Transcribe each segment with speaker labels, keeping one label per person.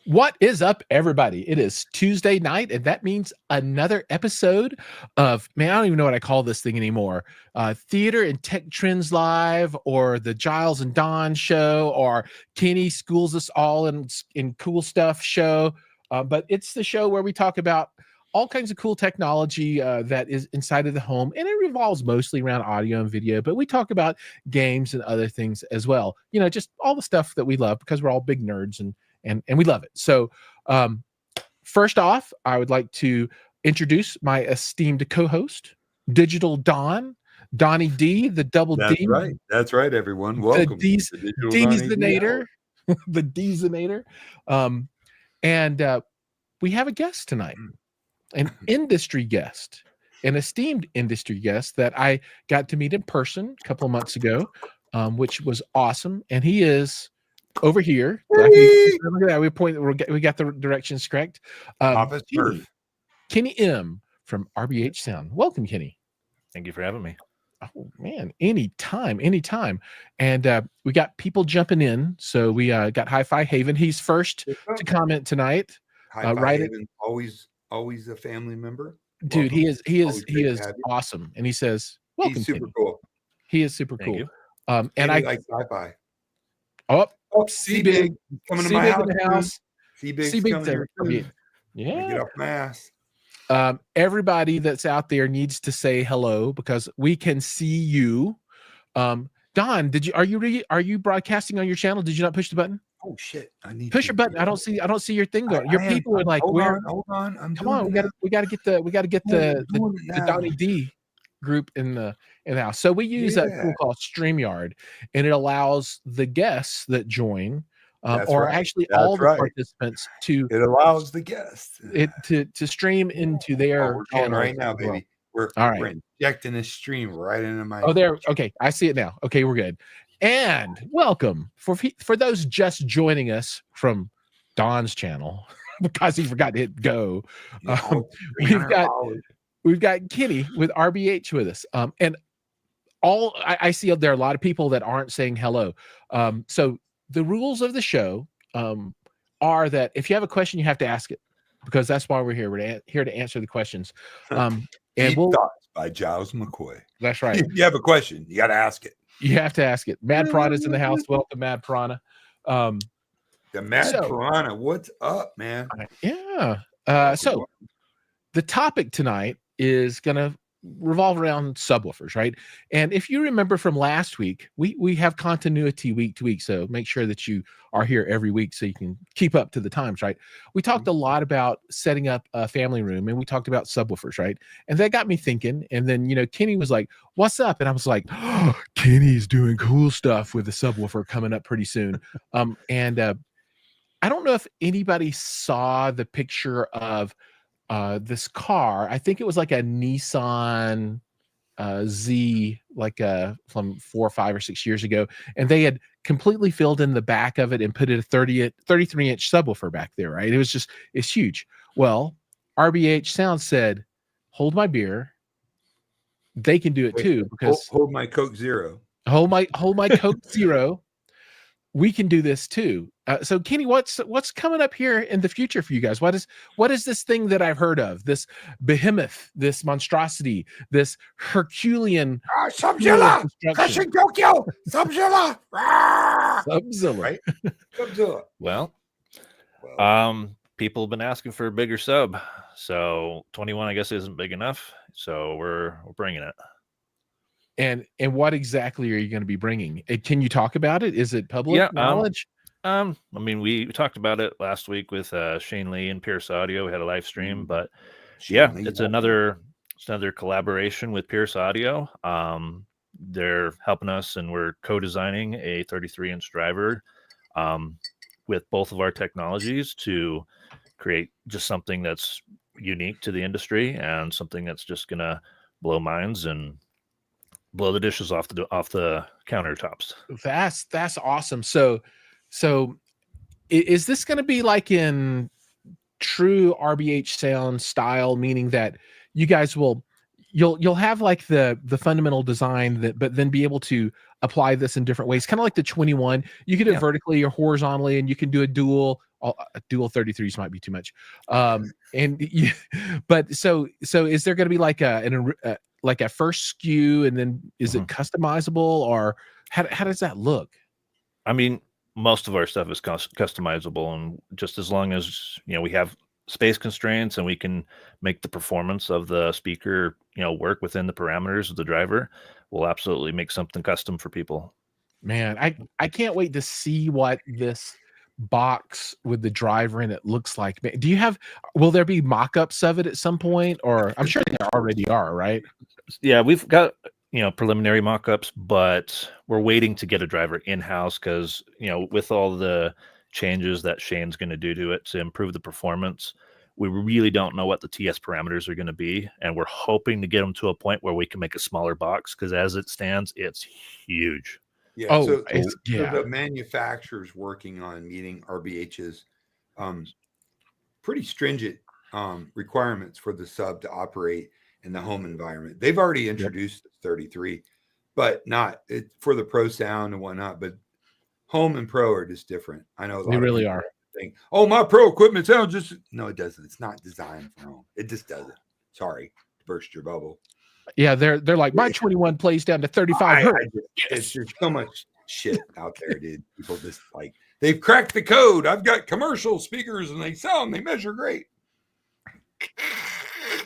Speaker 1: What is up, everybody? It is Tuesday night, and that means another episode of, man, I don't even know what I call this thing anymore. Theater and Tech Trends Live, or the Giles and Don show, or Kenny schools us all in cool stuff show. But it's the show where we talk about all kinds of cool technology that is inside of the home, and it revolves mostly around audio and video, but we talk about games and other things as well. You know, just all the stuff that we love because we're all big nerds and we love it. So first off, I would like to introduce my esteemed co-host, Digital Don, Donnie D, the double
Speaker 2: That's
Speaker 1: D.
Speaker 2: Right. That's right, everyone. Welcome.
Speaker 1: The Deezinator. The Deezinator. And we have a guest tonight, an industry guest, an esteemed industry guest that I got to meet in person a couple of months ago, which was awesome. And he is over here. Look at that. We got the directions correct. Kenny M from RBH Sound. Welcome, Kenny.
Speaker 3: Thank you for having me.
Speaker 1: Oh man, anytime. And we got people jumping in. So we got Hi-Fi Haven. He's first to comment tonight.
Speaker 2: Hi-Fi Haven, always a family member.
Speaker 1: Dude, welcome. he is awesome. And he says, welcome.
Speaker 2: He's super
Speaker 1: Kenny.
Speaker 2: cool.
Speaker 1: He is super cool.
Speaker 2: You.
Speaker 1: And I
Speaker 2: like Hi-Fi.
Speaker 1: C-Big
Speaker 2: coming to my house.
Speaker 1: In the house.
Speaker 2: C-Big's coming here.
Speaker 1: Yeah.
Speaker 2: Get off my ass.
Speaker 1: Everybody that's out there needs to say hello because we can see you. Don, are you broadcasting on your channel? Did you not push the button?
Speaker 2: Oh shit! I need
Speaker 1: push your button. I don't see your thing going. Your people are like,
Speaker 2: hold on.
Speaker 1: Come on, we gotta get the Donnie D group in the house. So we use that tool called StreamYard, and it allows the guests that join, actually all the participants to.
Speaker 2: It allows the guests
Speaker 1: to stream into their channel
Speaker 2: right now, baby. We're injecting a stream right into my.
Speaker 1: Oh, there. Okay, I see it now. Okay, we're good. And welcome for those just joining us from Don's channel because he forgot to hit go. We've got Kenny with RBH with us. And I see there are a lot of people that aren't saying hello. So the rules of the show are that if you have a question, you have to ask it because that's why we're here. We're here to answer the questions.
Speaker 2: And Thoughts by Giles McCoy.
Speaker 1: That's right.
Speaker 2: If you have a question, you got to ask it.
Speaker 1: You have to ask it. Mad Piranha's in the house. Welcome, Mad Piranha.
Speaker 2: The Mad Piranha, what's up, man?
Speaker 1: Yeah. So the topic tonight is going to revolve around subwoofers, right? And if you remember from last week, we have continuity week to week. So make sure that you are here every week so you can keep up to the times, right? We talked a lot about setting up a family room and we talked about subwoofers, right? And that got me thinking. And then, Kenny was like, what's up? And I was like, oh, Kenny's doing cool stuff with the subwoofer coming up pretty soon. And I don't know if anybody saw the picture of this car. I think it was like a Nissan Z, like from 4 or 5 or 6 years ago, and they had completely filled in the back of it and put it a 33-inch subwoofer back there, right? It's huge. Well, RBH Sound said, hold my beer. They can do it too, because
Speaker 2: hold my Coke Zero.
Speaker 1: Hold my Coke Zero. We can do this too. So Kenny, what's coming up here in the future for you guys? What is this thing that I've heard of? This behemoth, this monstrosity, this Herculean
Speaker 2: Subzilla, crushing Tokyo, Subzilla,
Speaker 1: Subzilla,
Speaker 2: right? Subzilla.
Speaker 3: Well, people have been asking for a bigger sub, so 21 I guess isn't big enough, so we're bringing it.
Speaker 1: And what exactly are you going to be bringing? Can you talk about it? Is it public knowledge?
Speaker 3: I mean, we talked about it last week with Shane Lee and Pierce Audio. We had a live stream, but it's another collaboration with Pierce Audio. They're helping us, and we're co-designing a 33-inch driver with both of our technologies to create just something that's unique to the industry and something that's just gonna blow minds and blow the dishes off the countertops.
Speaker 1: That's awesome. So is this going to be like in true RBH Sound style, meaning that you guys you'll have like the fundamental design but then be able to apply this in different ways, kind of like the 21. You can do it vertically or horizontally, and you can do a dual dual 33s might be too much. But so is there going to be like a first SKU, and then is it customizable, or how does that look?
Speaker 3: I mean, most of our stuff is customizable, and just as long as we have space constraints and we can make the performance of the speaker work within the parameters of the driver, we'll absolutely make something custom for people.
Speaker 1: Man, I can't wait to see what this box with the driver in it looks like. Will there be mock-ups of it at some point, or I'm sure there already are, right?
Speaker 3: Yeah, we've got preliminary mock-ups, but we're waiting to get a driver in-house because with all the changes that Shane's going to do to it to improve the performance, we really don't know what the TS parameters are going to be, and we're hoping to get them to a point where we can make a smaller box, because as it stands, it's huge.
Speaker 2: Yeah. So
Speaker 1: yeah.
Speaker 2: the manufacturer's working on meeting RBH's pretty stringent requirements for the sub to operate in the home environment. They've already introduced 33, but not for the Pro Sound and whatnot. But home and Pro are just different. I know
Speaker 1: they really are.
Speaker 2: Think, oh, my Pro equipment sounds just no, it doesn't. It's not designed for home. It just doesn't. Sorry to burst your bubble.
Speaker 1: Yeah, they're like, my 21 plays down to 35 hertz.
Speaker 2: It's just so much shit out there, dude. People just like, they've cracked the code. I've got commercial speakers and they measure great.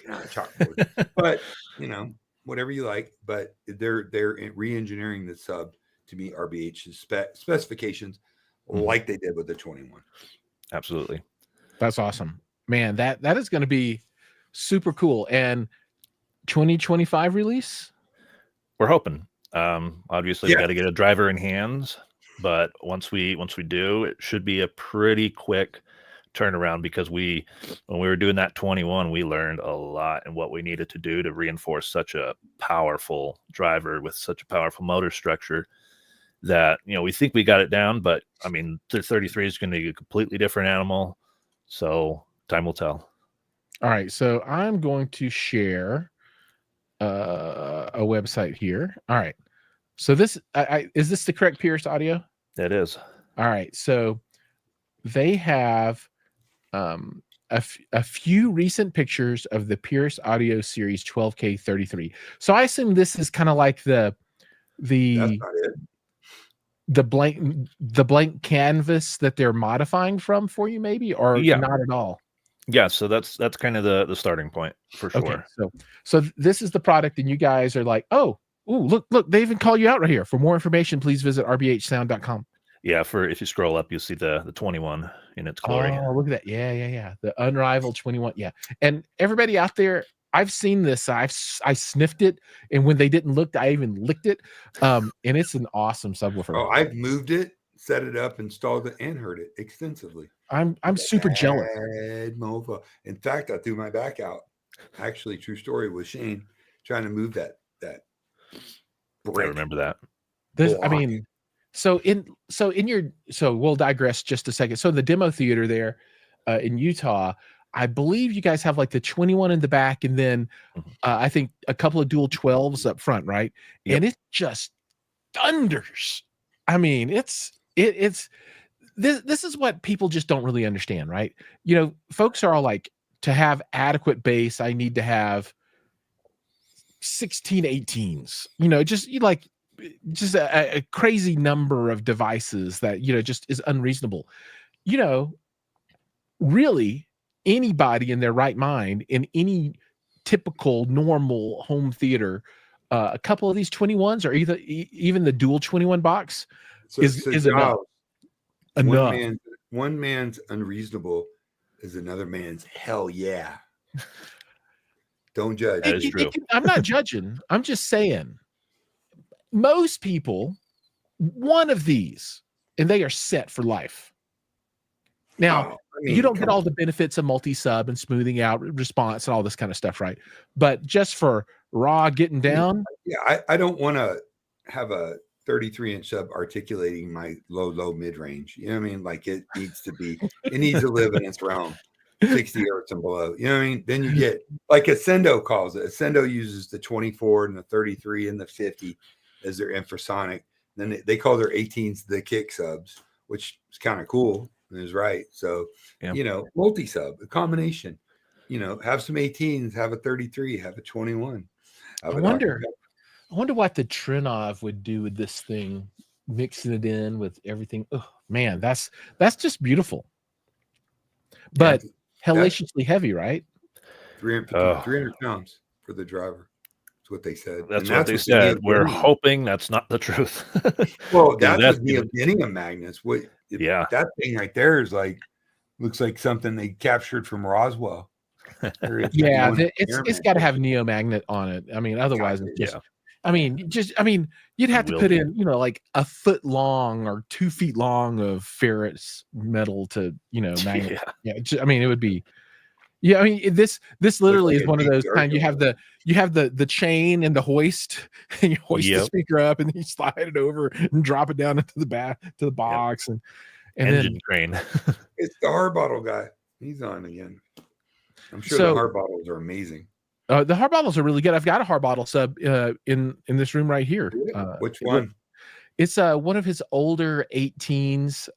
Speaker 2: Chalkboard. But whatever you like. But they're re-engineering the sub to meet RBH's specifications, like they did with the 21.
Speaker 3: Absolutely.
Speaker 1: That's awesome, man. That is going to be super cool. And 2025 release,
Speaker 3: we're hoping. Obviously, we got to get a driver in hands, but once we do, it should be a pretty quick turnaround, because when we were doing that 21, we learned a lot and what we needed to do to reinforce such a powerful driver with such a powerful motor structure that we think we got it down, but I mean the 33 is going to be a completely different animal, so time will tell.
Speaker 1: All right, so I'm going to share a website here. All right, so this is this the correct Pierce Audio?
Speaker 3: It is.
Speaker 1: All right, so they have a few recent pictures of the Pierce Audio Series 12K 33. So I assume this is kind of like the
Speaker 2: That's not it.
Speaker 1: the blank canvas that they're modifying from for you, maybe, or not at all.
Speaker 3: Yeah, so that's kind of the starting point for sure.
Speaker 1: Okay, so this is the product, and you guys are like, oh, look, they even call you out right here. For more information, please visit rbhsound.com.
Speaker 3: Yeah, if you scroll up, you'll see the 21 in its glory.
Speaker 1: Oh, look at that. Yeah. The unrivaled 21. Yeah. And everybody out there, I've seen this. I sniffed it, and when they didn't look, I even licked it. And it's an awesome subwoofer.
Speaker 2: Oh, I've moved it, set it up, installed it, and heard it extensively.
Speaker 1: I'm super jealous.
Speaker 2: Mofo. In fact, I threw my back out. Actually, true story, with Shane trying to move that brick.
Speaker 3: I remember that.
Speaker 1: So we'll digress just a second. So the demo theater there in Utah, I believe you guys have like the 21 in the back, and then I think a couple of dual 12s up front, right? Yep. And it just thunders. I mean, this is what people just don't really understand, right? Folks are all like, to have adequate bass, I need to have 16 18s, just a crazy number of devices that just is unreasonable. Really, anybody in their right mind, in any typical normal home theater, a couple of these 21s, or even the dual 21 box is enough.
Speaker 2: One man's unreasonable is another man's hell yeah. Don't judge.
Speaker 3: That is true.
Speaker 1: I'm not judging. I'm just saying, most people, one of these, and they are set for life. Now, you don't get all the benefits of multi-sub and smoothing out response and all this kind of stuff, right? But just for raw getting down.
Speaker 2: Yeah, I don't want to have a 33-inch sub articulating my low mid-range. You know what I mean? Like it needs to live in its realm, 60 hertz and below. You know what I mean? Then you get, like Ascendo calls it. Ascendo uses the 24 and the 33 and the 50 as their infrasonic. Then they call their 18s the kick subs, which is kind of cool. is right. So,
Speaker 3: Yeah.
Speaker 2: you know, multi-sub, a combination, you know, have some 18s, have a 33, have a 21.
Speaker 1: I wonder what the Trinov would do with this thing, mixing it in with everything. Oh man, that's just beautiful. But hellaciously heavy, right?
Speaker 2: 300 pounds for the driver. That's what they said.
Speaker 3: That's what they said. We're hoping that's not the truth.
Speaker 2: Well, that's with neodymium magnets. That thing right there is like, looks like something they captured from Roswell.
Speaker 1: Yeah, it's got to have neomagnet on it. I mean, otherwise, it's just, I mean, you'd have to put in, you know, like a foot long or 2 feet long of ferrous metal to, you know, magnet. Yeah, I mean, it would be. Yeah, I mean, this literally is one of those kind. You have the chain and the hoist, and you hoist the speaker up, and then you slide it over and drop it down into the box, and
Speaker 3: engine
Speaker 1: then
Speaker 3: crane.
Speaker 2: It's the hard bottle guy. He's on again. I'm sure the hard bottles are amazing.
Speaker 1: The hard bottles are really good. I've got a hard bottle sub in this room right here.
Speaker 2: Which one?
Speaker 1: It's one of his older 18s.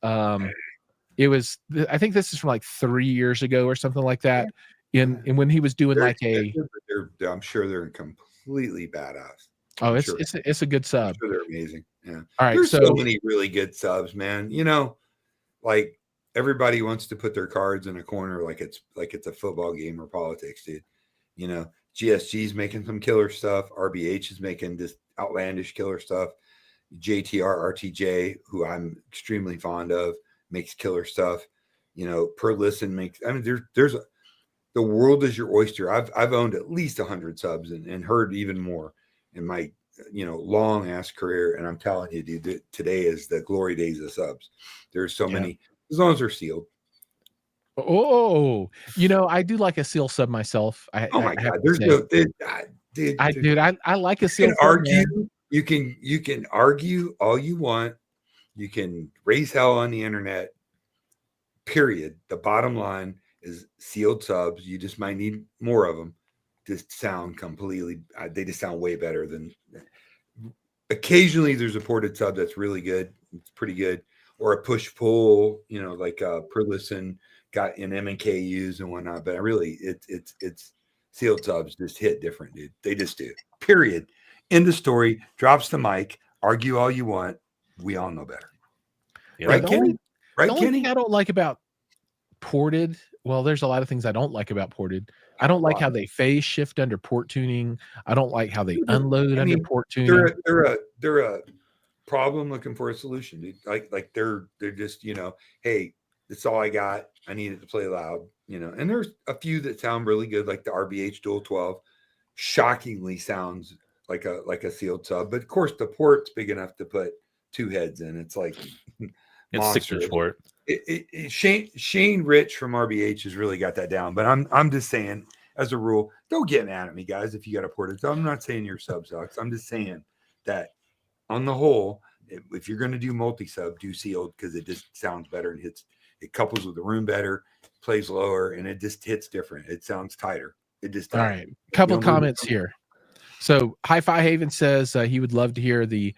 Speaker 1: It was, I think this is from like 3 years ago or something like that. And when he was doing
Speaker 2: I'm sure they're completely badass.
Speaker 1: Oh, it's a good sub.
Speaker 2: I'm sure they're amazing. Yeah.
Speaker 1: All right.
Speaker 2: There's so many really good subs, man. You know, like everybody wants to put their cards in a corner like it's a football game or politics, dude. You know, GSG's making some killer stuff. RBH is making this outlandish killer stuff. JTR RTJ, who I'm extremely fond of, makes killer stuff. You know, Per Listen makes, I mean, there's the world is your oyster. I've owned at least 100 subs and heard even more in my, you know, long ass career. And I'm telling you, dude, today is the glory days of subs. There's so many, as long as they're sealed.
Speaker 1: Oh, you know, I do like a seal sub myself.
Speaker 2: Oh my God, there's no, dude,
Speaker 1: I like a seal
Speaker 2: sub. You can argue all you want. You can raise hell on the internet, period. The bottom line is sealed subs. You just might need more of them to sound completely. They just sound way better than. Occasionally, there's a ported sub that's really good. It's pretty good, or a push pull. You know, like Per Listen got in M&KUs and whatnot. But really, it's sealed subs just hit different, dude. They just do. Period. End of story. Drops the mic. Argue all you want. We all know better.
Speaker 1: Yeah, right, Kenny? The only thing I don't like about ported, well, there's a lot of things I don't like about ported. I don't like how they phase shift under port tuning. I don't like how they unload under port tuning.
Speaker 2: They're a problem looking for a solution, dude. Like they're just, you know, hey, that's all I got. I need it to play loud, you know. And there's a few that sound really good, like the RBH Dual 12. Shockingly sounds like a sealed sub, but of course the port's big enough to put 2 heads in. It's like
Speaker 3: it's 6-inch port.
Speaker 2: Shane Rich from RBH has really got that down. But I'm just saying, as a rule, don't get mad at me, guys, if you got a ported sub. I'm not saying your sub sucks. I'm just saying that on the whole, if you're going to do multi-sub, do sealed, because it just sounds better and it couples with the room better, plays lower, and it just hits different. It sounds tighter. It just
Speaker 1: all right. Couple comments here. So Hi-Fi Haven says he would love to hear the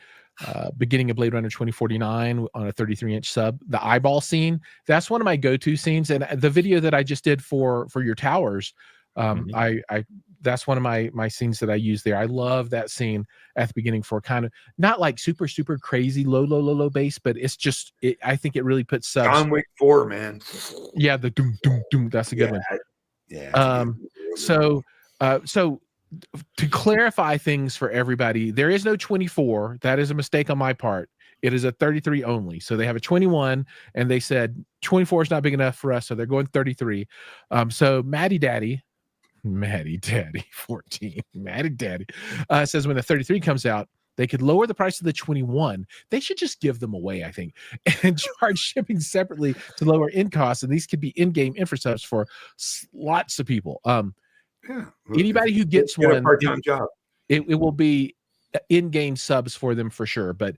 Speaker 1: beginning of Blade Runner 2049 on a 33-inch sub. The eyeball scene, that's one of my go-to scenes. And the video that I just did for your towers, I that's one of my scenes that I use there. I love that scene at the beginning for kind of not like super crazy low bass, but it's just I think it really puts subs.
Speaker 2: John Wick 4, man.
Speaker 1: Yeah, the doom doom doom. That's a good one.
Speaker 2: Yeah.
Speaker 1: So to clarify things for everybody, there is no 24. That is a mistake on my part. It is a 33 only. So they have a 21 and they said 24 is not big enough for us. So they're going 33. So Maddie Daddy 14, Maddie Daddy says when the 33 comes out, they could lower the price of the 21. They should just give them away, I think, and charge shipping separately to lower end costs. And these could be in-game infra subs for lots of people. Anybody who gets one,
Speaker 2: part-time job.
Speaker 1: It will be in-game subs for them for sure. But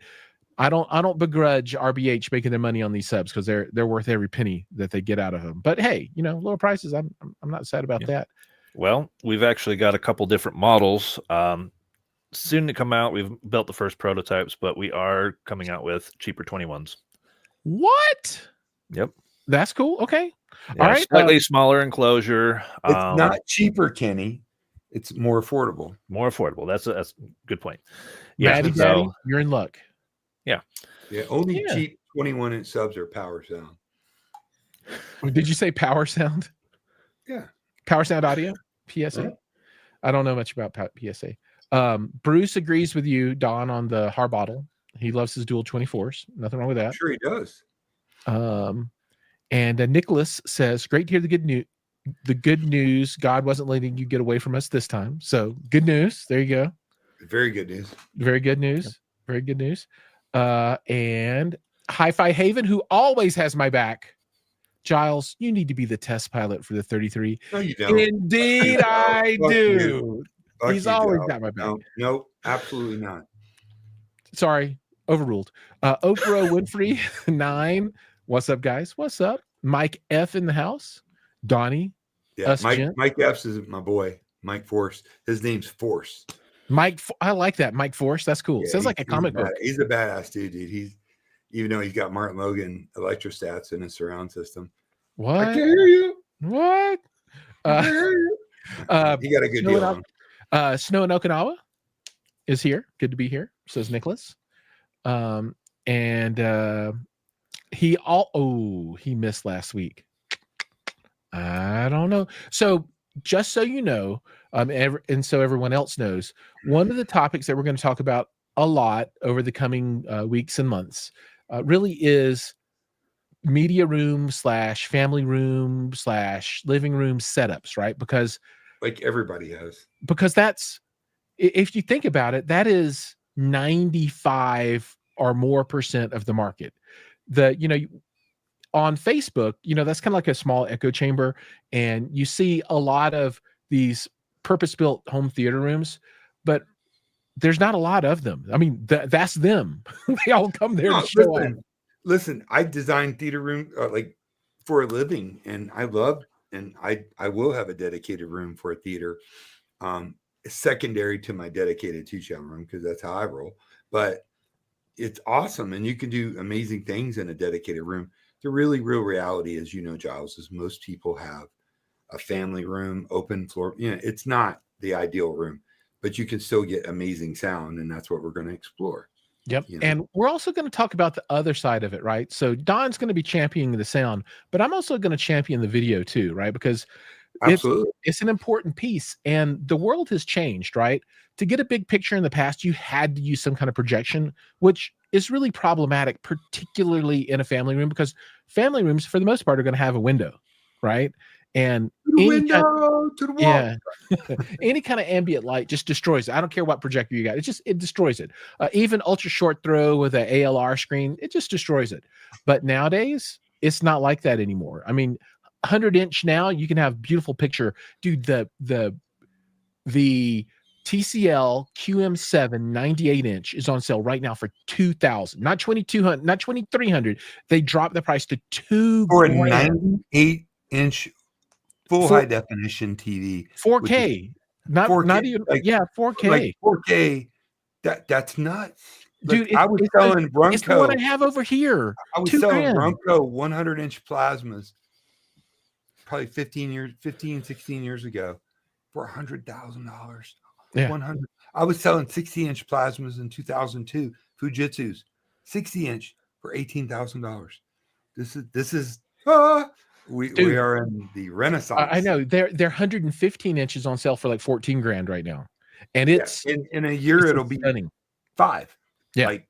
Speaker 1: I don't begrudge RBH making their money on these subs because they're worth every penny that they get out of them. But hey, you know, lower prices, I'm not sad about that.
Speaker 3: Well, we've actually got a couple different models soon to come out. We've built the first prototypes, but we are coming out with cheaper 21s.
Speaker 1: What?
Speaker 3: Yep.
Speaker 1: That's cool. Okay.
Speaker 3: Yeah,
Speaker 1: All right.
Speaker 3: slightly smaller enclosure.
Speaker 2: It's not cheaper, Kenny. It's more affordable.
Speaker 3: More affordable. That's a good point.
Speaker 1: Maddie
Speaker 3: Yeah,
Speaker 1: Daddy,
Speaker 3: so
Speaker 1: you're in luck.
Speaker 3: yeah.
Speaker 2: Only
Speaker 1: Yeah.
Speaker 2: cheap 21-inch subs are Power Sound.
Speaker 1: Did you say Power Sound?
Speaker 2: Yeah.
Speaker 1: Power Sound Audio? PSA? I don't know much about PSA. Bruce agrees with you, Don, on the Harbottle. He loves his dual 24s. Nothing wrong with that.
Speaker 2: I'm sure he does.
Speaker 1: And Nicholas says, great to hear the good news. The good news, God wasn't letting you get away from us this time. So good news. There you go.
Speaker 2: Very good news.
Speaker 1: Very good news. Yep. Very good news. And Hi-Fi Haven, who always has my back. Giles, you need to be the test pilot for the 33.
Speaker 2: No, you don't.
Speaker 1: Indeed, I do. He's always got my back.
Speaker 2: No, absolutely not.
Speaker 1: Sorry, overruled. Oprah Winfrey 9. What's up, guys? What's up? Mike F in the house. Donnie.
Speaker 2: Yeah, Mike F's is my boy. Mike Force. His name's Force.
Speaker 1: Mike, I like that. Mike Force. That's cool. Yeah, sounds like a comic book.
Speaker 2: He's a badass dude. He's, even though he's got Martin Logan electrostats in his surround system.
Speaker 1: What?
Speaker 2: I can hear you.
Speaker 1: What?
Speaker 2: He got a good deal on.
Speaker 1: Snow in Okinawa is here. Good to be here, says Nicholas. He missed last week. I don't know. So just so you know, and so everyone else knows, one of the topics that we're going to talk about a lot over the coming weeks and months really is media room / family room / living room setups, right? Because
Speaker 2: like everybody has.
Speaker 1: Because that's, if you think about it, that is 95 or more % of the market. On Facebook, that's kind of like a small echo chamber, and you see a lot of these purpose-built home theater rooms, but there's not a lot of them. I mean, that's them. They all come there to show up.
Speaker 2: Listen, I design theater room like for a living, and I love, and I will have a dedicated room for a theater, secondary to my dedicated 2-channel room, because that's how I roll. But it's awesome, and you can do amazing things in a dedicated room. The really real reality, as you know, Giles, is most people have a family room, open floor. It's not the ideal room, but you can still get amazing sound, and that's what we're going to explore.
Speaker 1: Yep. And we're also going to talk about the other side of it, right? So Don's going to be championing the sound, but I'm also going to champion the video too, right? Because it's an important piece, and the world has changed, right? To get a big picture in the past, you had to use some kind of projection, which is really problematic, particularly in a family room, because family rooms, for the most part, are going to have a window, right? And
Speaker 2: to the wall.
Speaker 1: Yeah, any kind of ambient light just destroys it. I don't care what projector you got; it destroys it. Even ultra short throw with an ALR screen, it just destroys it. But nowadays, it's not like that anymore. I mean, 100-inch now, you can have beautiful picture, dude. The TCL QM7 98-inch is on sale right now for $2,000, not $2,200, not $2,300. They dropped the price to $2,000
Speaker 2: for a 98-inch full high definition TV,
Speaker 1: 4K, not
Speaker 2: 4K,
Speaker 1: not even 4K,
Speaker 2: like 4K. That's nuts,
Speaker 1: dude.
Speaker 2: I was selling Runco.
Speaker 1: It's the one I have over here.
Speaker 2: I was selling Runco 100-inch plasmas probably 16 years ago for $100,000.
Speaker 1: Yeah.
Speaker 2: 100. I was selling 60-inch plasmas in 2002, Fujitsu's 60-inch for $18,000. This is we are in the Renaissance.
Speaker 1: I know they're 115 inches on sale for like $14,000 right now, and it's
Speaker 2: in a year it'll be
Speaker 1: stunning.
Speaker 2: 5.
Speaker 1: Yeah,
Speaker 2: like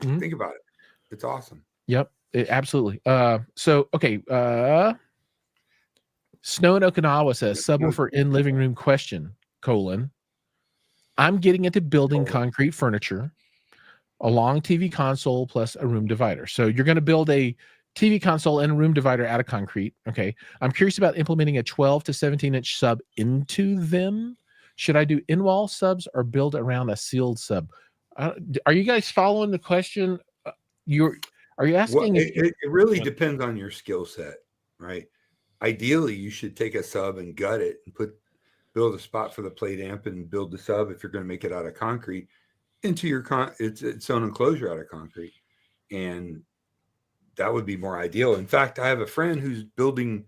Speaker 2: think about it. It's awesome.
Speaker 1: Yep, absolutely. So okay, Snow in Okinawa says subwoofer in living room question : I'm getting into building concrete furniture, a long TV console plus a room divider. So you're going to build a TV console and a room divider out of concrete. Okay. I'm curious about implementing a 12 to 17-inch sub into them. Should I do in-wall subs or build around a sealed sub? Are you guys following the question? Are you asking?
Speaker 2: It really depends on your skill set, right? Ideally, you should take a sub and gut it and build a spot for the plate amp and build the sub, if you're going to make it out of concrete, into your its own enclosure out of concrete. And that would be more ideal. In fact, I have a friend who's building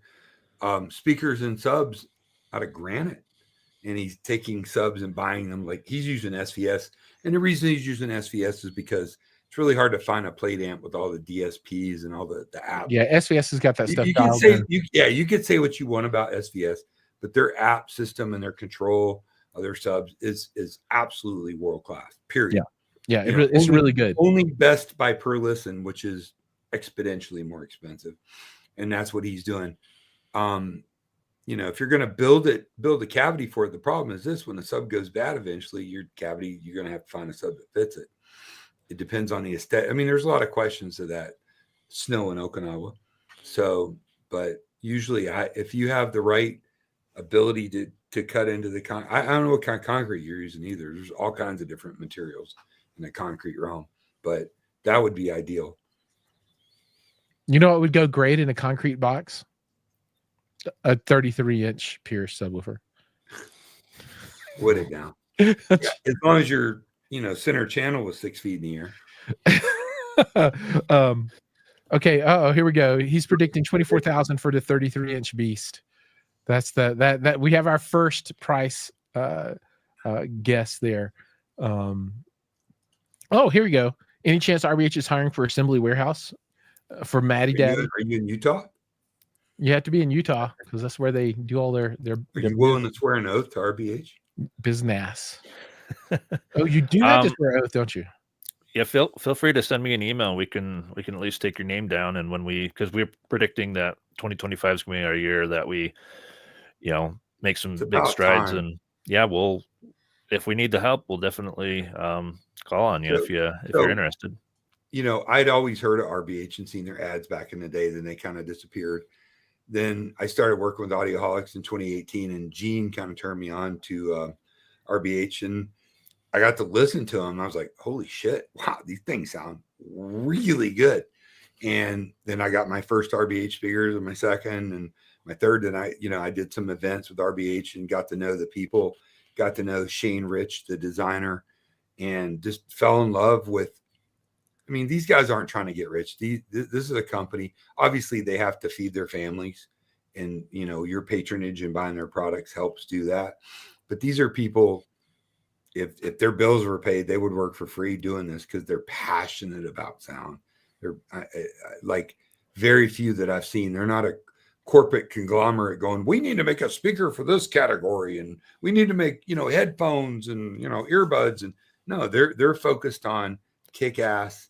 Speaker 2: speakers and subs out of granite, and he's taking subs and buying them. Like, he's using SVS, and the reason he's using SVS is because it's really hard to find a plate amp with all the DSPs and all the apps.
Speaker 1: Yeah, SVS has got that stuff.
Speaker 2: You can say you could say what you want about SVS, but their app system and their control of their subs is absolutely world class. Period.
Speaker 1: Yeah, it's really good.
Speaker 2: Only best by per listen, which is exponentially more expensive, and that's what he's doing. If you're going to build a cavity for it, the problem is this: when the sub goes bad, eventually your cavity, you're going to have to find a sub that fits it. It depends on the aesthetic. I mean, there's a lot of questions to that. Snow in Okinawa. So, but usually if you have the right ability to cut into the I don't know what kind of concrete you're using either. There's all kinds of different materials in the concrete realm, but that would be ideal.
Speaker 1: You know what would go great in a concrete box? A 33-inch Pierce subwoofer.
Speaker 2: Would it now? Yeah, as long as your center channel was 6 feet in the
Speaker 1: air. Okay. Here we go. He's predicting 24,000 for the 33-inch beast. That's that we have our first price guess there. Here we go. Any chance RBH is hiring for assembly warehouse for Maddie Daddy?
Speaker 2: Are you in Utah?
Speaker 1: You have to be in Utah because that's where they do all their.
Speaker 2: Are you willing to swear an oath to RBH?
Speaker 1: Business. Oh, you do have to swear oath, don't you?
Speaker 3: Yeah, feel free to send me an email. We can at least take your name down, and because we're predicting that 2025 is going to be our year that we, make some big strides. Time. And yeah, if we need the help, we'll definitely call on you if you're interested.
Speaker 2: I'd always heard of RBH and seen their ads back in the day. Then they kind of disappeared. Then I started working with Audioholics in 2018, and Gene kind of turned me on to RBH, and I got to listen to them. I was like, holy shit, wow, these things sound really good. And then I got my first RBH speakers and my second and my third. And I did some events with RBH and got to know the people, got to know Shane Rich, the designer, and just fell in love with, these guys aren't trying to get rich. This is a company. Obviously, they have to feed their families, and your patronage and buying their products helps do that. But these are people, if their bills were paid, they would work for free doing this because they're passionate about sound. They're like very few that I've seen. They're not a corporate conglomerate going, we need to make a speaker for this category, and we need to make headphones and earbuds. And no, they're focused on kick-ass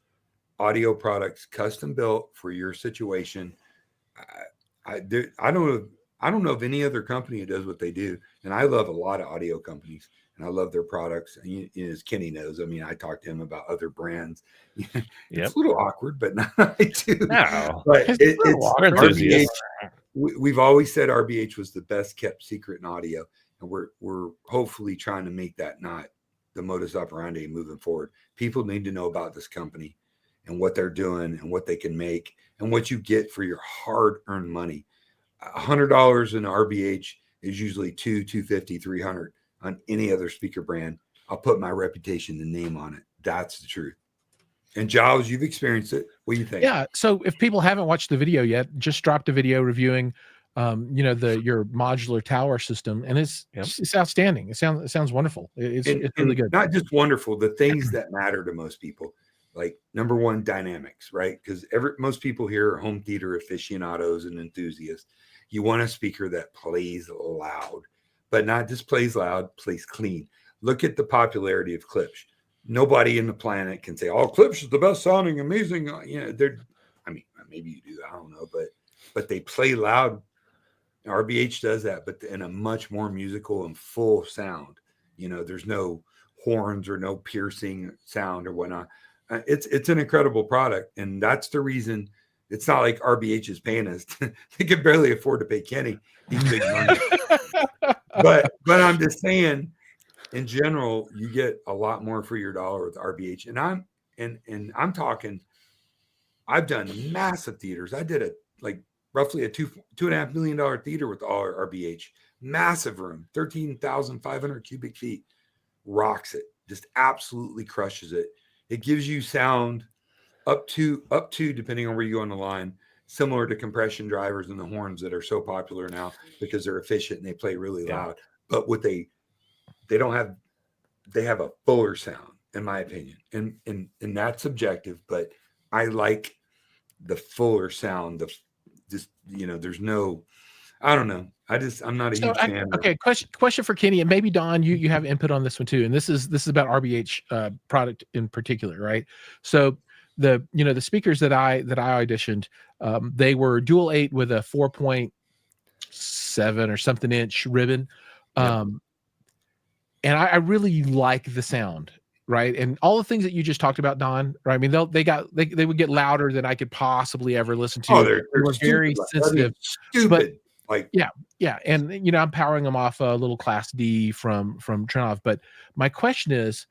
Speaker 2: audio products, custom built for your situation. I don't know of any other company that does what they do. And I love a lot of audio companies, and I love their products. And as Kenny knows, I talk to him about other brands. It's a little awkward, but not I do.
Speaker 3: No,
Speaker 2: but it's RBH. We've always said RBH was the best kept secret in audio, and we're hopefully trying to make that not the modus operandi moving forward. People need to know about this company and what they're doing and what they can make and what you get for your hard-earned money. $100 in RBH is usually $250, $300 on any other speaker brand. I'll put my reputation and name on it. That's the truth. And Giles, you've experienced it. What do you think?
Speaker 1: Yeah. So if people haven't watched the video yet, just dropped a video reviewing, your modular tower system, and it's outstanding. It sounds wonderful. It's really good.
Speaker 2: Not just wonderful, the things that matter to most people, like number one, dynamics, right? Because most people here are home theater aficionados and enthusiasts. You want a speaker that plays loud, but not just plays loud, plays clean. Look at the popularity of Klipsch. Nobody in the planet can say, "Oh, Klipsch is the best sounding, amazing." Maybe you do. I don't know, but they play loud. RBH does that, but in a much more musical and full sound. There's no horns or no piercing sound or whatnot. It's an incredible product, and that's the reason. It's not like RBH is paying us. They can barely afford to pay Kenny. He's big money. but I'm just saying, in general, you get a lot more for your dollar with RBH. And I'm talking, I've done massive theaters. I did roughly a $2.5 million theater with all RBH. Massive room, 13,500 cubic feet. Rocks it. Just absolutely crushes it. It gives you sound up to depending on where you go on the line, similar to compression drivers and the horns that are so popular now because they're efficient and they play really loud. But what they have a fuller sound, in my opinion, and that's subjective. But I like the fuller sound. There's no, I don't know. I'm not a huge fan.
Speaker 1: Okay, question for Kenny, and maybe Don, you have input on this one too. And this is about RBH product in particular, right? So the speakers that I auditioned, they were dual 8 with a 4.7 or something inch ribbon. And I really like the sound, right? And all the things that you just talked about, Don, right? I mean, they would get louder than I could possibly ever listen to.
Speaker 2: Oh, they're
Speaker 1: very sensitive.
Speaker 2: Stupid.
Speaker 1: Yeah. And I'm powering them off a little Class D from Trinov. But my question is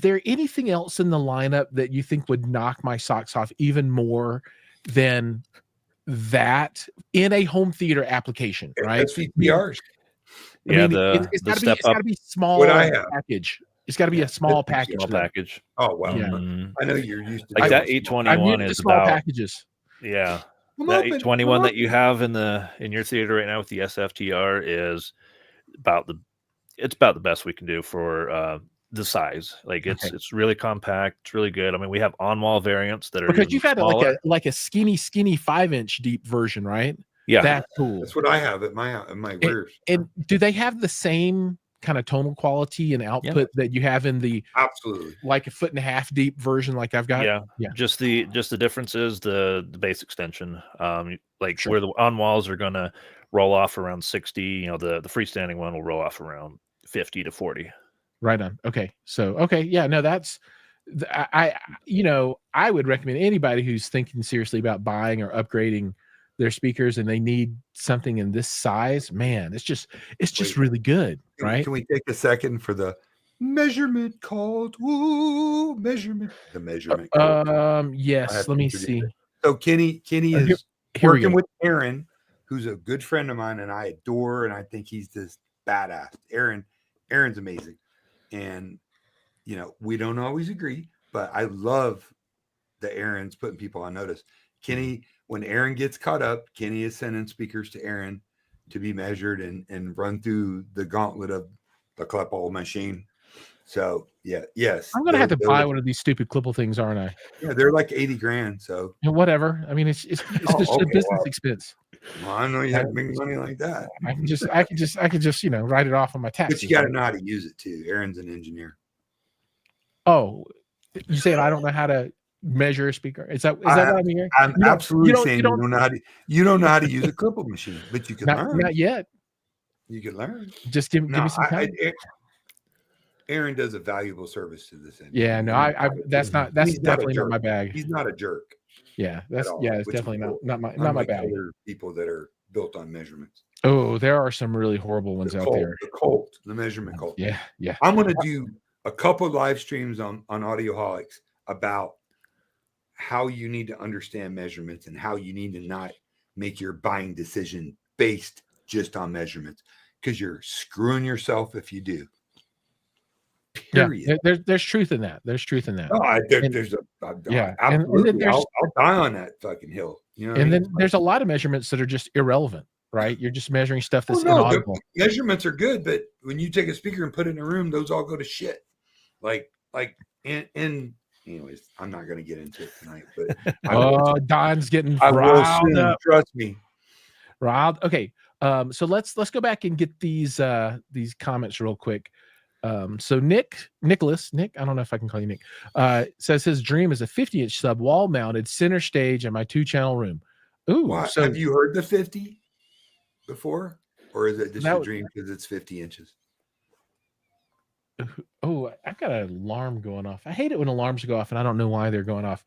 Speaker 1: there anything else in the lineup that you think would knock my socks off even more than that in a home theater application, right?
Speaker 2: SVPRs.
Speaker 1: It's got to be small package. It's got to be a small package.
Speaker 3: Small package.
Speaker 2: Oh well, I know you're used to
Speaker 3: like that 821 is
Speaker 1: small
Speaker 3: about
Speaker 1: packages.
Speaker 3: Yeah, that 821 that you have in your theater right now with the SFTR is about the best we can do for the size. Like it's really compact. It's really good. I mean, we have on-wall variants that are
Speaker 1: because you've had
Speaker 3: smaller.
Speaker 1: like a skinny 5-inch deep version, right?
Speaker 3: Yeah,
Speaker 1: that's cool.
Speaker 2: That's what I have at my rears.
Speaker 1: And do they have the same kind of tonal quality and output that you have in the
Speaker 2: absolutely
Speaker 1: like a 1.5 deep version like I've got?
Speaker 3: Yeah. Just the difference is the bass extension. Where the on walls are gonna roll off around 60, the freestanding one will roll off around 50 to 40.
Speaker 1: Right on. Okay. So that's I would recommend anybody who's thinking seriously about buying or upgrading their speakers and they need something in this size, man, it's just really good, right?
Speaker 2: Can we take a second for the measurement called? Woo, measurement. The measurement.
Speaker 1: Yes. Let me see.
Speaker 2: So Kenny is working with Aaron, who's a good friend of mine, and I adore, and I think he's this badass. Aaron's amazing, and we don't always agree, but I love that Aaron's putting people on notice. Kenny. When Aaron gets caught up, Kenny is sending speakers to Aaron to be measured and run through the gauntlet of the Klipsch machine. So yes.
Speaker 1: I'm gonna have to buy one of these stupid Klipsch things, aren't I?
Speaker 2: Yeah, they're like $80,000. So
Speaker 1: whatever. I mean, it's just a business expense.
Speaker 2: Well, I know you have to make money like that.
Speaker 1: I can just write it off on my taxes.
Speaker 2: But you got to know how to use it too. Aaron's an engineer.
Speaker 1: Oh, you saying I don't know how to measure a speaker? Is that what I'm hearing?
Speaker 2: I'm absolutely saying you don't know how to use a Klipsch machine, but you can learn.
Speaker 1: Not yet.
Speaker 2: You can learn.
Speaker 1: Just give me some time.
Speaker 2: Aaron does a valuable service to this end.
Speaker 1: Yeah, no, that's definitely not my bag.
Speaker 2: He's not a jerk.
Speaker 1: Yeah, it's definitely not my bag.
Speaker 2: Other people that are built on measurements.
Speaker 1: Oh, there are some really horrible ones out there.
Speaker 2: The measurement cult.
Speaker 1: Yeah.
Speaker 2: I'm going to do a couple live streams on Audioholics about how you need to understand measurements and how you need to not make your buying decision based just on measurements, because you're screwing yourself if you do. Period.
Speaker 1: Yeah, there's truth in that.
Speaker 2: Absolutely. I'll die on that fucking hill.
Speaker 1: And then there's a lot of measurements that are just irrelevant, right? You're just measuring stuff that's inaudible.
Speaker 2: Measurements are good, but when you take a speaker and put it in a room, those all go to shit. Anyways, I'm not going to get into it tonight, but
Speaker 1: Don's getting riled up.
Speaker 2: Trust me.
Speaker 1: Riled. Okay. So let's go back and get these comments real quick. So Nicholas, I don't know if I can call you Nick, says his dream is a 50-inch sub wall mounted center stage in my 2-channel room. Ooh.
Speaker 2: Wow.
Speaker 1: So
Speaker 2: have you heard the 50 before, or is it just a dream because it's 50 inches?
Speaker 1: Oh, I've got an alarm going off. I hate it when alarms go off and I don't know why they're going off.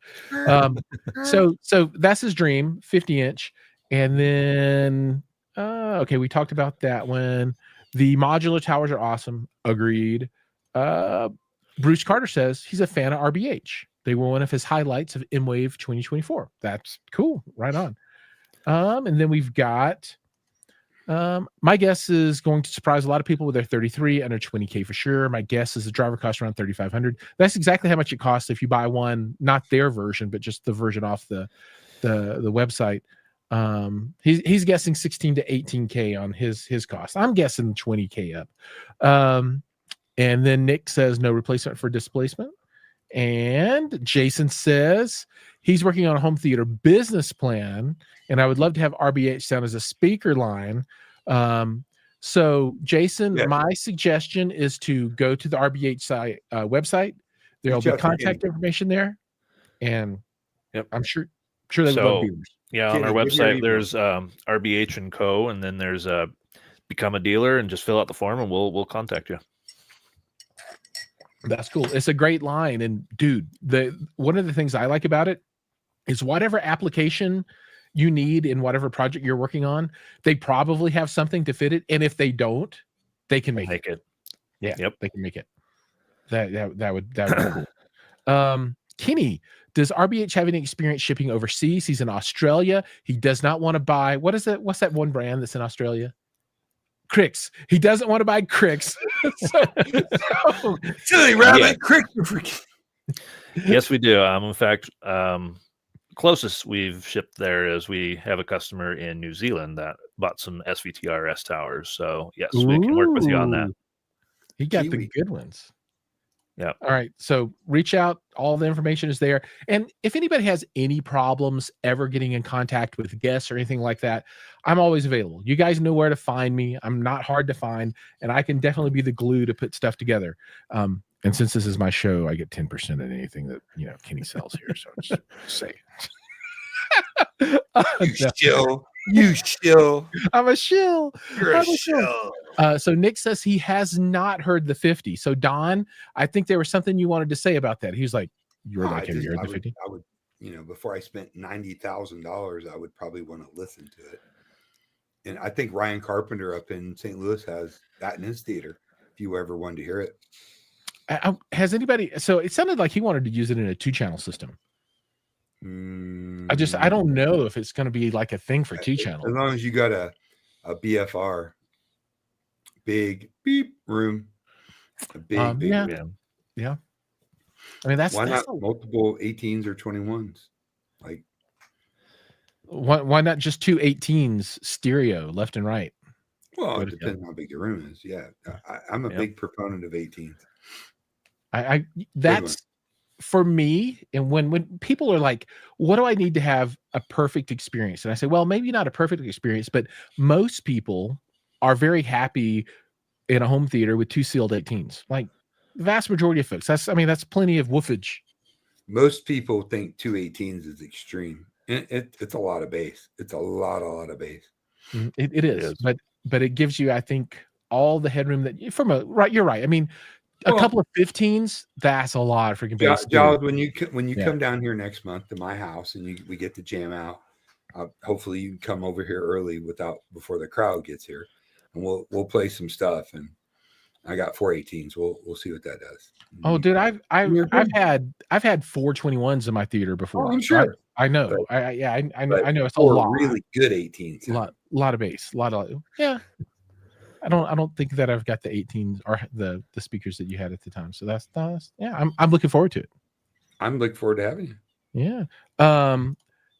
Speaker 1: So that's his dream, 50-inch. And then, okay, we talked about that one. The modular towers are awesome. Agreed. Bruce Carter says he's a fan of RBH. They were one of his highlights of M-Wave 2024. That's cool. Right on. And then we've got My guess is going to surprise a lot of people with their 33 under 20K for sure. My guess is the driver costs around 3,500. That's exactly how much it costs if you buy one, not their version, but just the version off the website. He's guessing 16 to 18K on his cost. I'm guessing 20K up. And then Nick says no replacement for displacement. And Jason says he's working on a home theater business plan, and I would love to have RBH Sound as a speaker line. So Jason, my suggestion is to go to the RBH website. There'll be contact information there, and I'm sure they would love dealers.
Speaker 3: Yeah, on our website there's RBH and Co, and then there's become a dealer, and just fill out the form, and we'll contact you.
Speaker 1: That's cool. It's a great line. And dude, one of the things I like about it is whatever application you need in whatever project you're working on, they probably have something to fit it. And if they don't, they can make it. Yeah.
Speaker 3: Yep.
Speaker 1: They can make it. That would be cool. Kenny, does RBH have any experience shipping overseas? He's in Australia. He does not want to buy, what's that one brand that's in Australia? Cricks. He doesn't want to buy Cricks.
Speaker 2: Silly rabbit, Cricks.
Speaker 3: Yes, we do. In fact, closest we've shipped there is we have a customer in New Zealand that bought some SVTRS towers. So yes, we can work with you on that.
Speaker 1: He got the good ones.
Speaker 3: Yeah.
Speaker 1: All right. So reach out. All the information is there. And if anybody has any problems ever getting in contact with guests or anything like that, I'm always available. You guys know where to find me. I'm not hard to find, and I can definitely be the glue to put stuff together. And since this is my show, I get 10% of anything that Kenny sells here. So just say
Speaker 2: You shill.
Speaker 1: I'm a shill.
Speaker 2: You're a shill.
Speaker 1: So Nick says he has not heard the 50. So Don, I think there was something you wanted to say about that. He was like, "You heard the 50?"
Speaker 2: I would, before I spent $90,000, I would probably want to listen to it. And I think Ryan Carpenter up in St. Louis has that in his theater. If you ever wanted to hear it,
Speaker 1: has anybody? So it sounded like he wanted to use it in a 2-channel system. I don't know if it's going to be like a thing for 2-channel.
Speaker 2: As long as you got a BFR, big beep room, a big room.
Speaker 1: Yeah. I mean, that's
Speaker 2: not multiple 18s or 21s? Like,
Speaker 1: why not just 2 18s stereo left and right?
Speaker 2: Well, it depends on how big the room is. Yeah, I'm a big proponent of 18s.
Speaker 1: That's for me. And when people are like, what do I need to have a perfect experience? And I say, well, maybe not a perfect experience, but most people are very happy in a home theater with 2 sealed 18s. Like the vast majority of folks. That's plenty of woofage.
Speaker 2: Most people think 2 18s is extreme. It's a lot of bass. It's a lot of bass.
Speaker 1: It is. But it gives you, I think, all the headroom that you're right. I mean, a couple of 15s, that's a lot of freaking bass.
Speaker 2: Jolly, when you come down here next month to my house and we get to jam out, hopefully you can come over here early before the crowd gets here, and we'll play some stuff. And I got 4 18s. We'll see what that does.
Speaker 1: Oh, dude, I've had 4 21s in my theater before.
Speaker 2: Oh, I'm sure.
Speaker 1: I know. I know it's a lot.
Speaker 2: Really good 18s.
Speaker 1: A lot of bass. Yeah. I don't think that I've got the 18s or the speakers that you had at the time. So that's I'm looking forward to it.
Speaker 2: I'm looking forward to having you.
Speaker 1: Yeah.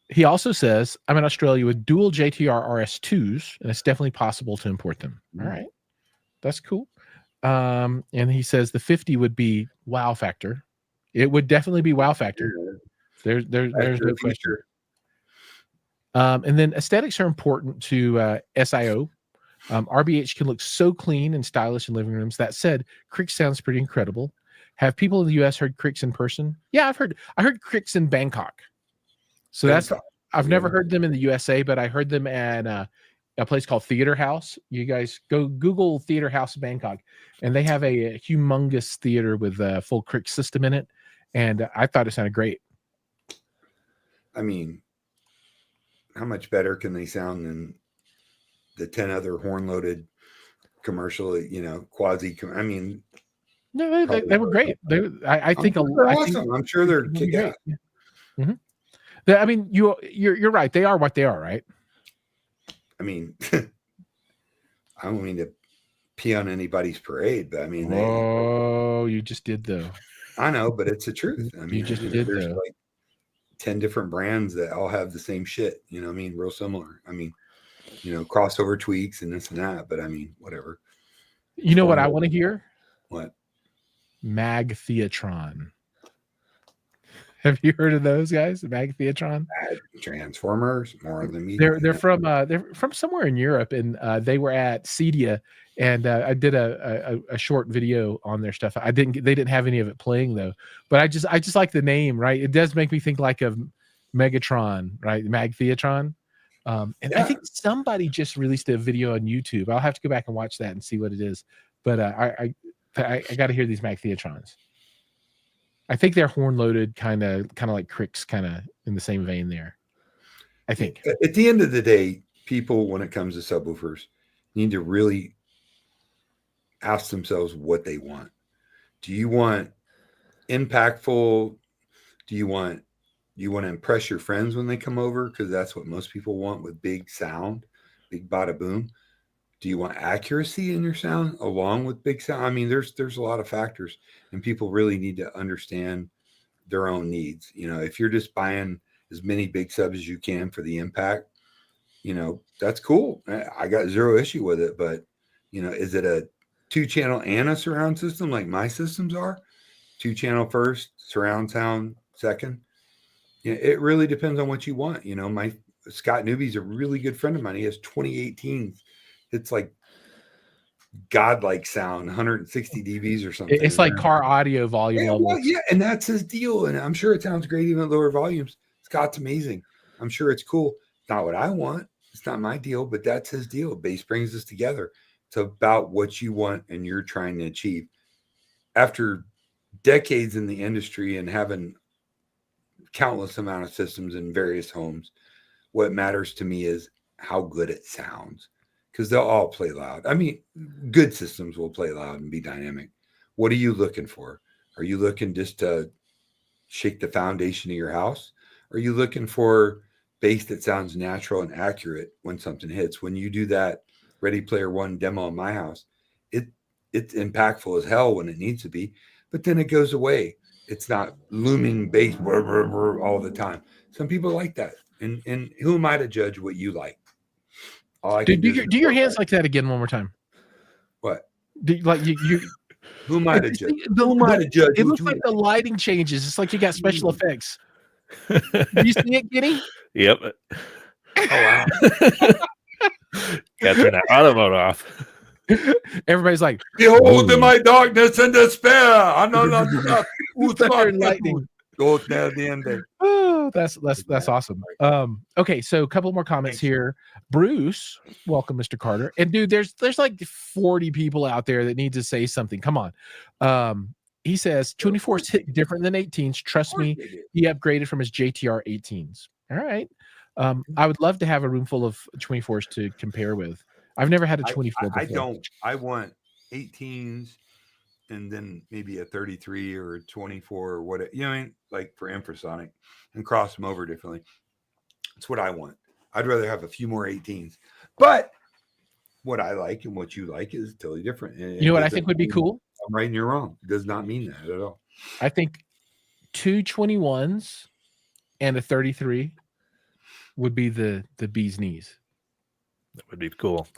Speaker 1: He also says, I'm in Australia with dual JTR RS2s, and it's definitely possible to import them. All right. That's cool. And he says the 50 would be wow factor. It would definitely be wow factor. There's no question. And then aesthetics are important to SIO. RBH can look so clean and stylish in living rooms. That said, Cricks sounds pretty incredible. Have people in the US heard Cricks in person? Yeah, I heard Cricks in Bangkok. So I've never heard them in the USA, but I heard them at a place called Theater House. You guys go Google Theater House Bangkok, and they have a humongous theater with a full Cricks system in it. And I thought it sounded great.
Speaker 2: I mean, how much better can they sound than the 10 other horn-loaded commercial, quasi? I mean,
Speaker 1: no, they were great. I think
Speaker 2: awesome. I'm sure they're kick-ass.
Speaker 1: Yeah. Mm-hmm. I mean, you're right. They are what they are, right?
Speaker 2: I mean, I don't mean to pee on anybody's parade, but I mean,
Speaker 1: you just did though.
Speaker 2: I know, but it's the truth. I mean,
Speaker 1: you just did
Speaker 2: there's
Speaker 1: though.
Speaker 2: like 10 different brands that all have the same shit, you know what I mean? Real similar. I mean, crossover tweaks and this and that, but I mean, whatever.
Speaker 1: You know what I want to hear?
Speaker 2: What?
Speaker 1: Mag Theatron. Have you heard of those guys? Mag Theatron?
Speaker 2: Transformers, more than me.
Speaker 1: They're from somewhere in Europe, and they were at Cedia, and I did a short video on their stuff. They didn't have any of it playing though, but I just like the name, right? It does make me think like of Megatron, right? Mag Theatron. And I think somebody just released a video on YouTube. I'll have to go back and watch that and see what it is. But I got to hear these Mag Theatrons. I think they're horn loaded, kind of like Cricks, kind of in the same vein there. I think
Speaker 2: at the end of the day, people, when it comes to subwoofers, need to really ask themselves what they want. Do you want impactful? Do you want to impress your friends when they come over? Because that's what most people want with big sound, big bada boom. Do you want accuracy in your sound along with big sound? I mean, there's a lot of factors, and people really need to understand their own needs. If you're just buying as many big subs as you can for the impact, that's cool. I got zero issue with it. But, is it a 2-channel and a surround system like my systems are? 2-channel first, surround sound second. It really depends on what you want. My Scott Newby's a really good friend of mine. He has 2018s. It's like godlike sound, 160 dBs or something.
Speaker 1: It's like car audio volume level.
Speaker 2: Well, yeah, and that's his deal. And I'm sure it sounds great even at lower volumes. Scott's amazing. I'm sure it's cool. It's not what I want. It's not my deal, but that's his deal. Bass brings us together. It's about what you want and you're trying to achieve. After decades in the industry and having countless amount of systems in various homes, what matters to me is how good it sounds, because they'll all play loud. I mean, good systems will play loud and be dynamic. What are you looking for? Are you looking just to shake the foundation of your house? Are you looking for bass that sounds natural and accurate when something hits? When you do that Ready Player One demo in my house, it's impactful as hell when it needs to be, but then it goes away. It's not looming bass all the time. Some people like that. And who am I to judge what you like?
Speaker 1: Dude, do your hands like that again one more time.
Speaker 2: What?
Speaker 1: You
Speaker 2: who am I to judge? Who am I to judge?
Speaker 1: It looks like the lighting changes. It's like you got special effects. Do you see it, Kenny?
Speaker 3: Yep.
Speaker 2: Oh, wow.
Speaker 3: Got to turn that auto mode off.
Speaker 1: Everybody's like,
Speaker 2: behold in my darkness and despair. I know not
Speaker 1: lightning. Oh, that's awesome. Okay, so a couple more comments here. Bruce, welcome, Mr. Carter. And dude, there's like 40 people out there that need to say something. Come on. He says 24s hit different than 18s. Trust me, he upgraded from his JTR 18s. All right. I would love to have a room full of 24s to compare with. I've never had a 24 before.
Speaker 2: I don't. I want 18s and then maybe a 33 or a 24 or whatever, like for infrasonic, and cross them over differently. That's what I want. I'd rather have a few more 18s. But what I like and what you like is totally different. And
Speaker 1: you know what I think would be cool?
Speaker 2: I'm right and you're wrong. It does not mean that at all.
Speaker 1: I think 2 21s and a 33 would be the bee's knees.
Speaker 3: That would be cool.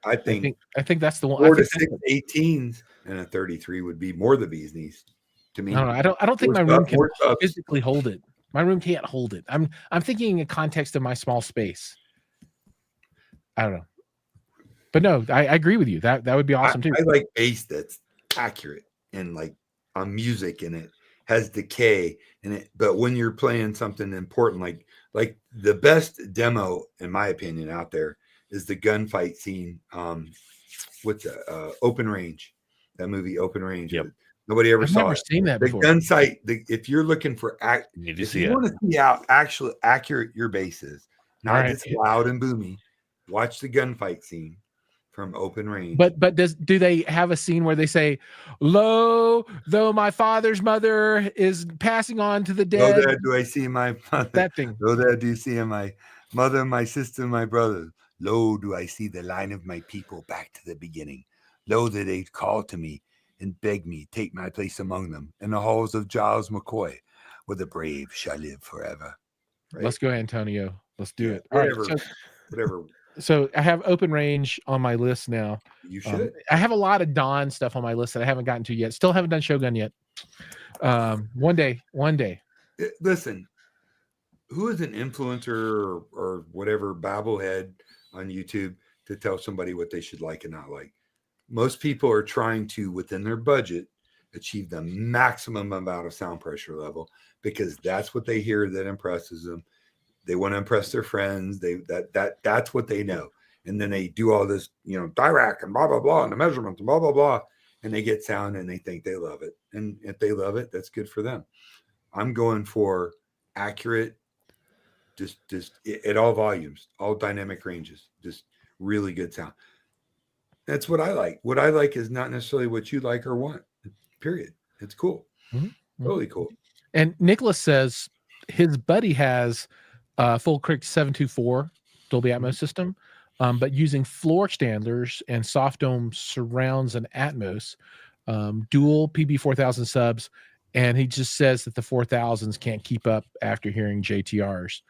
Speaker 2: I think
Speaker 1: that's the one.
Speaker 2: 4 to 6 18s and a 33 would be more the bee's knees to me.
Speaker 1: I don't think my room can physically hold it. My room can't hold it. I'm thinking in context of my small space. I don't know. But no, I agree with you. That would be awesome too.
Speaker 2: I like bass that's accurate and like on music and it has decay in it. But when you're playing something important, like the best demo, in my opinion, out there is the gunfight scene. What's that? Open Range, that movie Open Range.
Speaker 3: Yep.
Speaker 2: Nobody ever saw
Speaker 1: never
Speaker 2: it.
Speaker 1: seen that before.
Speaker 2: The gun sight. If you're looking for
Speaker 3: if you
Speaker 2: want to see how actually accurate your bass is, not just loud and boomy, watch the gunfight scene from Open Range.
Speaker 1: But do they have a scene where they say, "Lo, though my father's mother is passing on to the dead"?
Speaker 2: Lo, there do I see my mother.
Speaker 1: That thing.
Speaker 2: Lo, there do you see my mother, my sister, my brother. Lo, do I see the line of my people back to the beginning. Lo, that they call to me and beg me, take my place among them in the halls of Giles McCoy, where the brave shall live forever.
Speaker 1: Right? Let's go, Antonio. Let's do it.
Speaker 2: Whatever,
Speaker 1: all right.
Speaker 2: Whatever.
Speaker 1: So I have Open Range on my list now.
Speaker 2: You should.
Speaker 1: I have a lot of Dawn stuff on my list that I haven't gotten to yet. Still haven't done Shogun yet. One day.
Speaker 2: Listen, who is an influencer or whatever babblehead on YouTube to tell somebody what they should like and not like? Most people are trying to, within their budget, achieve the maximum amount of sound pressure level because that's what they hear that impresses them. They want to impress their friends. That's what they know. And then they do all this, Dirac and blah, blah, blah, and the measurements and blah, blah, blah. And they get sound and they think they love it. And if they love it, that's good for them. I'm going for accurate, just at all volumes, all dynamic ranges, just really good sound. That's what I like. What I like is not necessarily what you like or want, period. It's cool. Mm-hmm. Totally cool.
Speaker 1: And Nicholas says his buddy has full Crick 724 Dolby Atmos system, but using floor standards and soft dome surrounds and Atmos, dual PB4000 subs, and he just says that the 4000s can't keep up after hearing JTRs.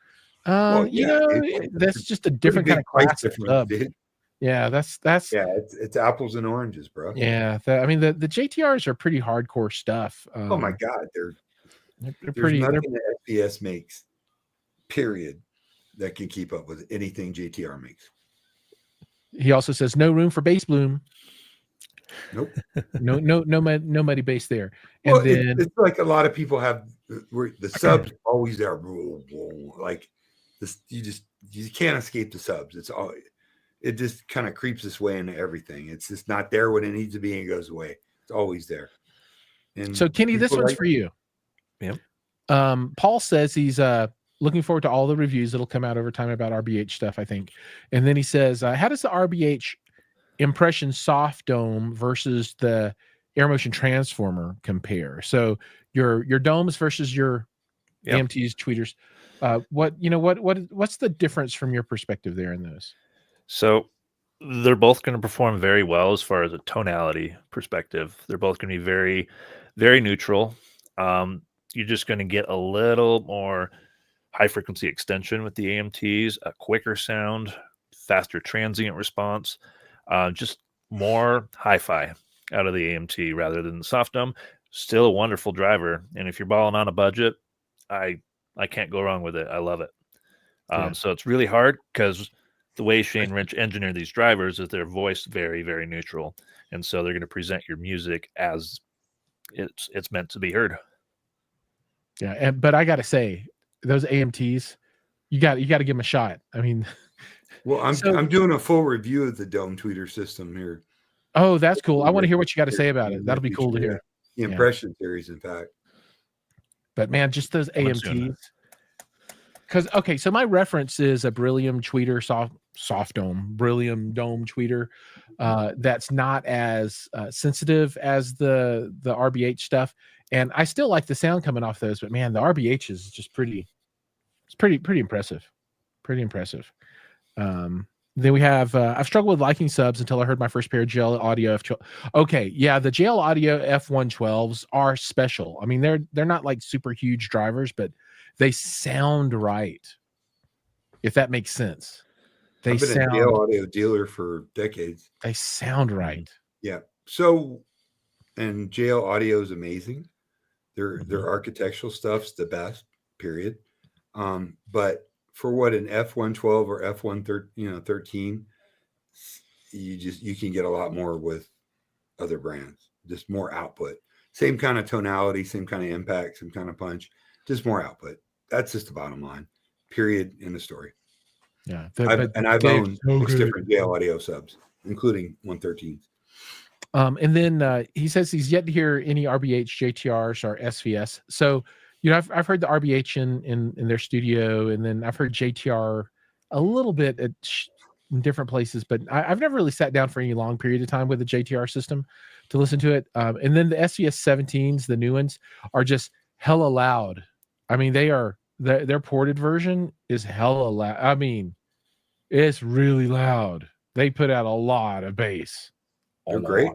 Speaker 1: That's just a different kind of class of sub. Yeah, that's
Speaker 2: it's apples and oranges, bro.
Speaker 1: Yeah, the JTRs are pretty hardcore stuff.
Speaker 2: Oh my god, they're pretty. Nothing that FPS makes, period, that can keep up with anything JTR makes.
Speaker 1: He also says no room for bass bloom.
Speaker 2: Nope.
Speaker 1: no muddy bass there. And
Speaker 2: well,
Speaker 1: then
Speaker 2: it's like a lot of people have the subs always there, like this. You can't escape the subs. It just kind of creeps its way into everything. It's just not there when it needs to be and it goes away. It's always there. And
Speaker 1: so Kenny, this one's for you.
Speaker 3: Yeah.
Speaker 1: Paul says he's looking forward to all the reviews that'll come out over time about RBH stuff, I think. And then he says, how does the RBH impression soft dome versus the air motion transformer compare? So your domes versus your AMTs, tweeters. What's the difference from your perspective there in those?
Speaker 3: So they're both going to perform very well as far as a tonality perspective. They're both going to be very, very neutral. You're just going to get a little more high frequency extension with the AMTs, a quicker sound, faster transient response, just more hi-fi out of the AMT rather than the soft dome. Still a wonderful driver. And if you're balling on a budget, I can't go wrong with it. I love it. So it's really hard because the way Shane Wrench engineered these drivers is they're voiced very, very neutral. And so they're going to present your music as it's meant to be heard.
Speaker 1: Yeah. But I got to say, those AMTs, you got to give them a shot. I mean,
Speaker 2: well, I'm doing a full review of the dome tweeter system here.
Speaker 1: Oh, that's cool. I want to hear what you got to say about it. That'll be cool to hear.
Speaker 2: The impression series, in fact.
Speaker 1: But man, just those AMTs. Because so my reference is a Brillium tweeter soft dome, Brillium dome tweeter. That's not as sensitive as the RBH stuff, and I still like the sound coming off those. But man, the RBH is just pretty impressive, pretty impressive. Then we have I've struggled with liking subs until I heard my first pair of JL Audio F12. Okay, yeah, the JL Audio F112s are special. I mean, they're not like super huge drivers, but they sound right. If that makes sense.
Speaker 2: I've been a JL Audio dealer for decades.
Speaker 1: They sound right.
Speaker 2: Yeah. So, and JL Audio is amazing. Their architectural stuff's the best, period. But for what an F112 or F113, you can get a lot more with other brands. Just more output. Same kind of tonality, same kind of impact, same kind of punch, just more output. That's just the bottom line. Period. In the story.
Speaker 1: Yeah.
Speaker 2: I've owned 6 different JL Audio subs, including 113s.
Speaker 1: And then he says he's yet to hear any RBH JTRs or SVS. So, I've heard the RBH in their studio, and then I've heard JTR a little bit in different places, but I've never really sat down for any long period of time with the JTR system to listen to it. And then the SVS 17s, the new ones, are just hella loud. I mean, their ported version is hella loud. I mean, It's really loud. They put out a lot of bass.
Speaker 2: They're great.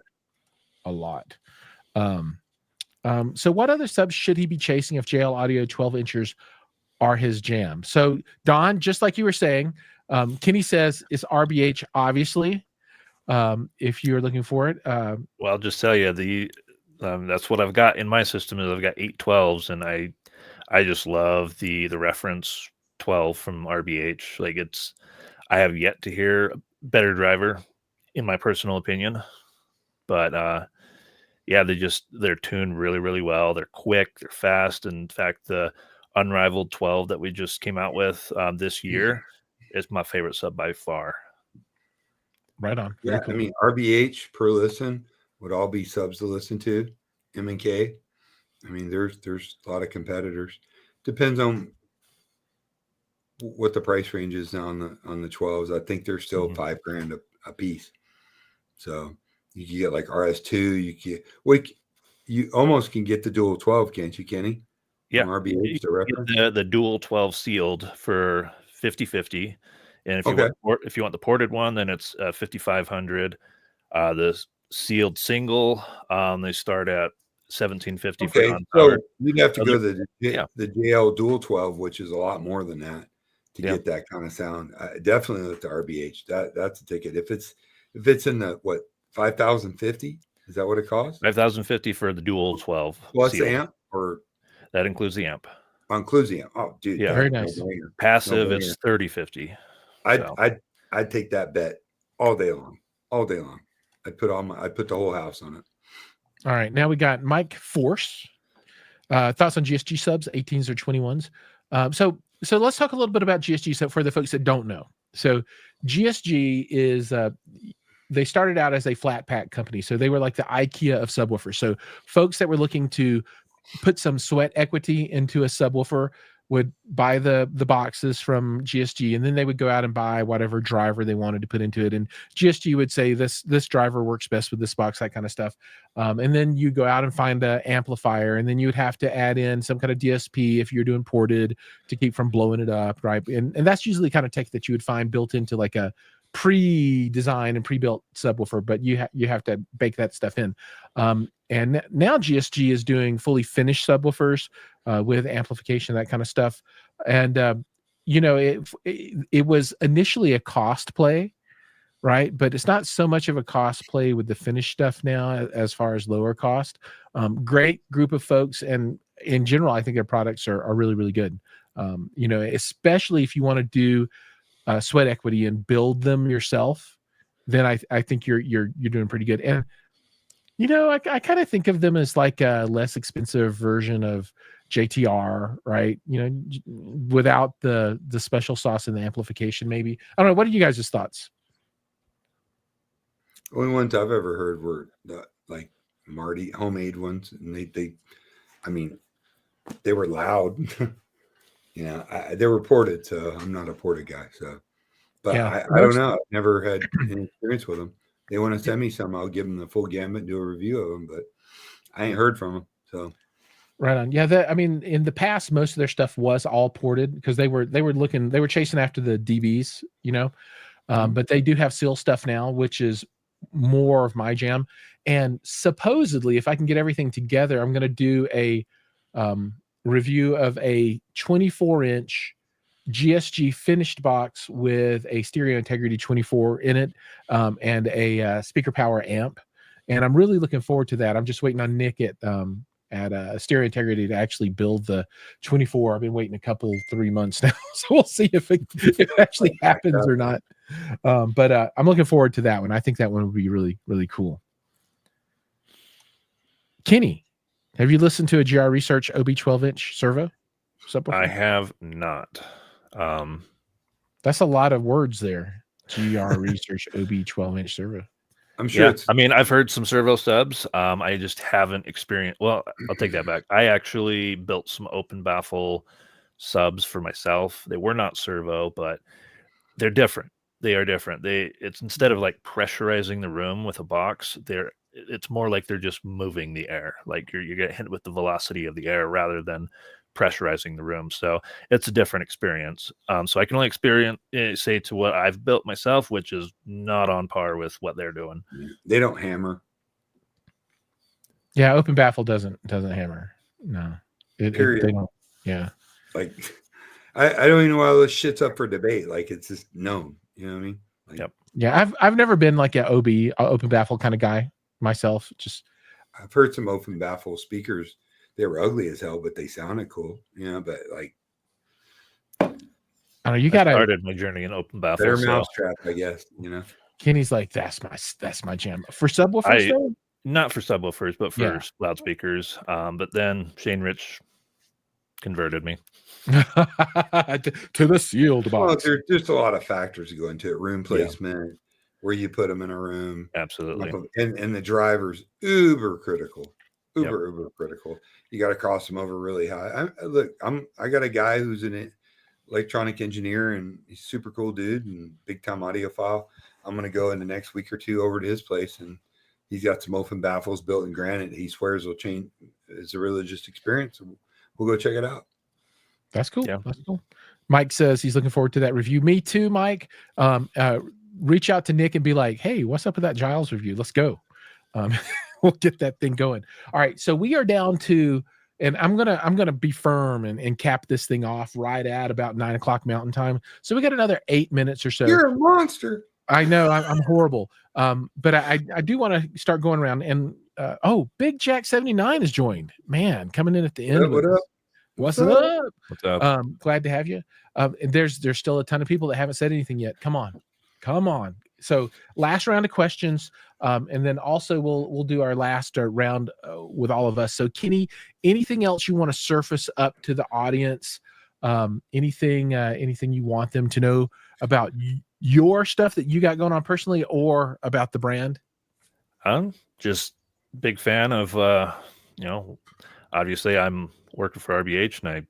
Speaker 1: A lot. So what other subs should he be chasing if JL Audio 12 inchers are his jam? So Don, just like you were saying, Kenny says it's RBH, obviously. If you're looking for it.
Speaker 3: Well, I'll just tell you that's what I've got in my system is I've got 812s, and I just love the reference 12 from RBH. Like I have yet to hear a better driver, in my personal opinion. But yeah, they're tuned really, really well. They're quick, they're fast. In fact, the Unrivaled 12 that we just came out with this year is my favorite sub by far.
Speaker 1: Right on.
Speaker 2: Yeah, cool. I mean, RBH per listen would all be subs to listen to. M&K. I mean, there's a lot of competitors. Depends on what the price range is now on the 12s. I think they're still $5,000 a piece. So you can get like RS2. You almost can get the dual 12, can't you, Kenny?
Speaker 3: Yeah,
Speaker 2: from RBH,
Speaker 3: the dual 12 sealed for 50/50, and if you want the ported one, then it's 5,500. The sealed single, they start at 1,750 for non-powered.
Speaker 2: So you'd have to go to the JL Dual 12, which is a lot more than that to get that kind of sound. Definitely look to RBH. That's a ticket. If it's in the 5,050, is that what it costs?
Speaker 3: 5,050 for the dual 12
Speaker 2: plus sealed. Amp, or
Speaker 3: that includes the amp.
Speaker 2: Includes the amp. Oh, dude,
Speaker 1: yeah, very nice.
Speaker 3: Passive, it's 30/50.
Speaker 2: I'd take that bet all day long. I'd put the whole house on it.
Speaker 1: All right, now we got Mike Force. Thoughts on GSG subs, 18s or 21s? So let's talk a little bit about GSG. So for the folks that don't know, so GSG is they started out as a flat pack company. So they were like the IKEA of subwoofers. So folks that were looking to put some sweat equity into a subwoofer would buy the boxes from GSG, and then they would go out and buy whatever driver they wanted to put into it. And GSG would say this driver works best with this box, that kind of stuff. And then you go out and find an amplifier, and then you would have to add in some kind of DSP if you're doing ported to keep from blowing it up, right? And that's usually kind of tech that you would find built into like a pre-designed and pre-built subwoofer, but you have to bake that stuff in. And now GSG is doing fully finished subwoofers with amplification, that kind of stuff. And it was initially a cost play, right? But it's not so much of a cost play with the finished stuff now as far as lower cost. Great group of folks, and in general, I think their products are really, really good. Especially if you want to do sweat equity and build them yourself, then I think you're doing pretty good. And I kind of think of them as like a less expensive version of JTR, right? Without the special sauce and the amplification, maybe. I don't know. What are you guys' thoughts?
Speaker 2: The only ones I've ever heard were the like Marty homemade ones, and they were loud. They were ported, so I'm not a ported guy. So, but yeah, I don't know. I've never had any experience with them. They want to send me some, I'll give them the full gamut and do a review of them, but I ain't heard from them. So,
Speaker 1: right on. Yeah, in the past, most of their stuff was all ported because they were chasing after the DBs, but they do have seal stuff now, which is more of my jam. And supposedly, if I can get everything together, I'm going to do a review of a 24-inch GSG finished box with a stereo integrity 24 in it, and a speaker power amp. And I'm really looking forward to that. I'm just waiting on Nick at Stereo Integrity to actually build the 24. I've been waiting 3 months now, so we'll see if it actually happens or not. But I'm looking forward to that one. I think that one would be really, really cool. Kenny, have you listened to a GR Research OB 12-inch servo subwoofer?
Speaker 3: I have not.
Speaker 1: That's a lot of words there. GR Research OB 12-inch servo.
Speaker 2: I'm sure.
Speaker 3: I've heard some servo subs. I just haven't experienced. Well, I'll take that back. I actually built some open baffle subs for myself. They were not servo, but they're different. They are different. It's instead of like pressurizing the room with a box, it's more like they're just moving the air. Like you get hit with the velocity of the air rather than pressurizing the room. So it's a different experience. So I can only say to what I've built myself, which is not on par with what they're doing.
Speaker 2: They don't hammer.
Speaker 1: Yeah, open baffle doesn't hammer. No, they don't. Yeah,
Speaker 2: like I don't even know why this shit's up for debate. Like it's just known. You know what I mean? Like,
Speaker 3: yep.
Speaker 1: Yeah, I've never been like an open baffle kind of guy myself. Just
Speaker 2: I've heard some open baffle speakers. They were ugly as hell, but they sounded cool. You know, but like
Speaker 1: I don't know. You got to
Speaker 3: started my journey in open baffle.
Speaker 2: Better mousetrap, I guess. You know,
Speaker 1: Kenny's like that's my jam for subwoofers. Though?
Speaker 3: Not for subwoofers, but for loudspeakers. But then Shane Rich converted me
Speaker 1: to the sealed box.
Speaker 2: Well, there's a lot of factors that go into it. Room placement, where you put them in a room.
Speaker 3: Absolutely.
Speaker 2: And the driver's uber critical. Uber critical. You got to cross them over really high. I got a guy who's an electronic engineer and he's a super cool dude and big time audiophile. I'm going to go in the next week or two over to his place and he's got some open baffles built in granite. He swears will change. It's a religious experience. We'll go check it out.
Speaker 1: That's cool. Yeah. That's cool. Mike says he's looking forward to that review. Me too, Mike. Reach out to Nick and be like, hey, what's up with that Giles review? Let's go. We'll get that thing going. All right. So we are down to, and I'm gonna be firm and cap this thing off right at about 9 o'clock Mountain Time. So we got another 8 minutes or so.
Speaker 2: You're a monster.
Speaker 1: I know I'm horrible. But I do want to start going around and Big Jack 79 has joined. Man, coming in at the end.
Speaker 2: What up?
Speaker 1: What's up?
Speaker 3: What's up?
Speaker 1: Glad to have you. And there's still a ton of people that haven't said anything yet. Come on. So last round of questions, and then also we'll do our last round with all of us. So Kenny, anything else you want to surface up to the audience? Anything you want them to know about your stuff that you got going on personally, or about the brand?
Speaker 3: I'm just big fan of obviously I'm working for RBH and I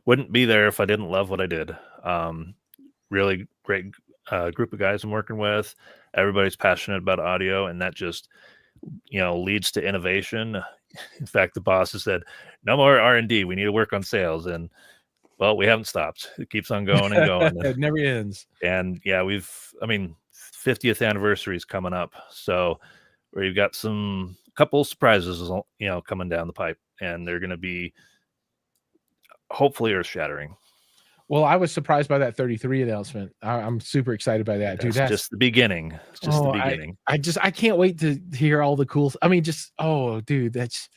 Speaker 3: wouldn't be there if I didn't love what I did. Really great group of guys I'm working with. Everybody's passionate about audio, and that just leads to innovation. In fact, the boss has said no more R&D, we need to work on sales, and well, we haven't stopped. It keeps on going and going.
Speaker 1: It never ends.
Speaker 3: And yeah, 50th anniversary is coming up, so we've got some couple surprises coming down the pipe, and they're going to be hopefully earth shattering.
Speaker 1: Well, I was surprised by that 33 announcement. I'm super excited by that, dude. That's
Speaker 3: just the beginning. It's just the beginning.
Speaker 1: I can't wait to hear all the cool. I mean, dude, it's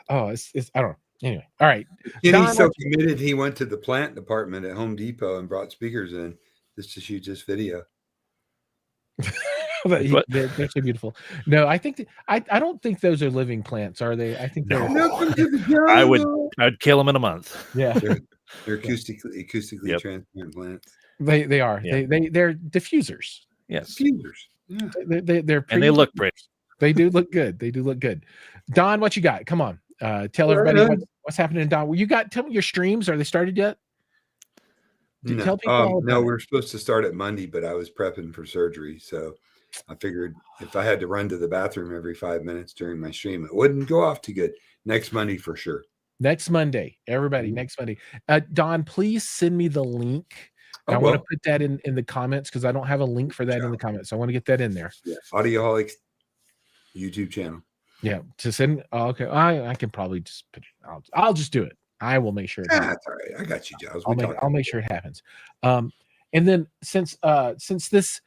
Speaker 1: I don't know. Anyway, all right.
Speaker 2: He's so committed. He went to the plant department at Home Depot and brought speakers in just to shoot this video.
Speaker 1: They're so beautiful. No, I think I don't think those are living plants, are they? I think
Speaker 3: I'd kill them in a month.
Speaker 1: Yeah.
Speaker 2: They're acoustically transparent plants.
Speaker 1: They are. Yeah. They're diffusers.
Speaker 3: Yes.
Speaker 2: Diffusers. Yeah.
Speaker 1: They're
Speaker 3: and they look great.
Speaker 1: They do look good. Don, what you got? Come on. Tell everybody what's happening, Don. Tell me your streams. Are they started yet?
Speaker 2: Tell people no, we're supposed to start at Monday, but I was prepping for surgery. So I figured if I had to run to the bathroom every 5 minutes during my stream, it wouldn't go off too good. Next Monday for sure.
Speaker 1: Next Monday, everybody. Next Monday. Don, please send me the link. I want to put that in the comments because I don't have a link for that in the comments. So I want to get that in there.
Speaker 2: Yeah. Audioholics YouTube channel.
Speaker 1: Yeah. To send. Oh, okay. I can probably just put it. I'll just do it. I will make sure.
Speaker 2: That's all right. I got you, Giles.
Speaker 1: I'll make sure it happens. And then since this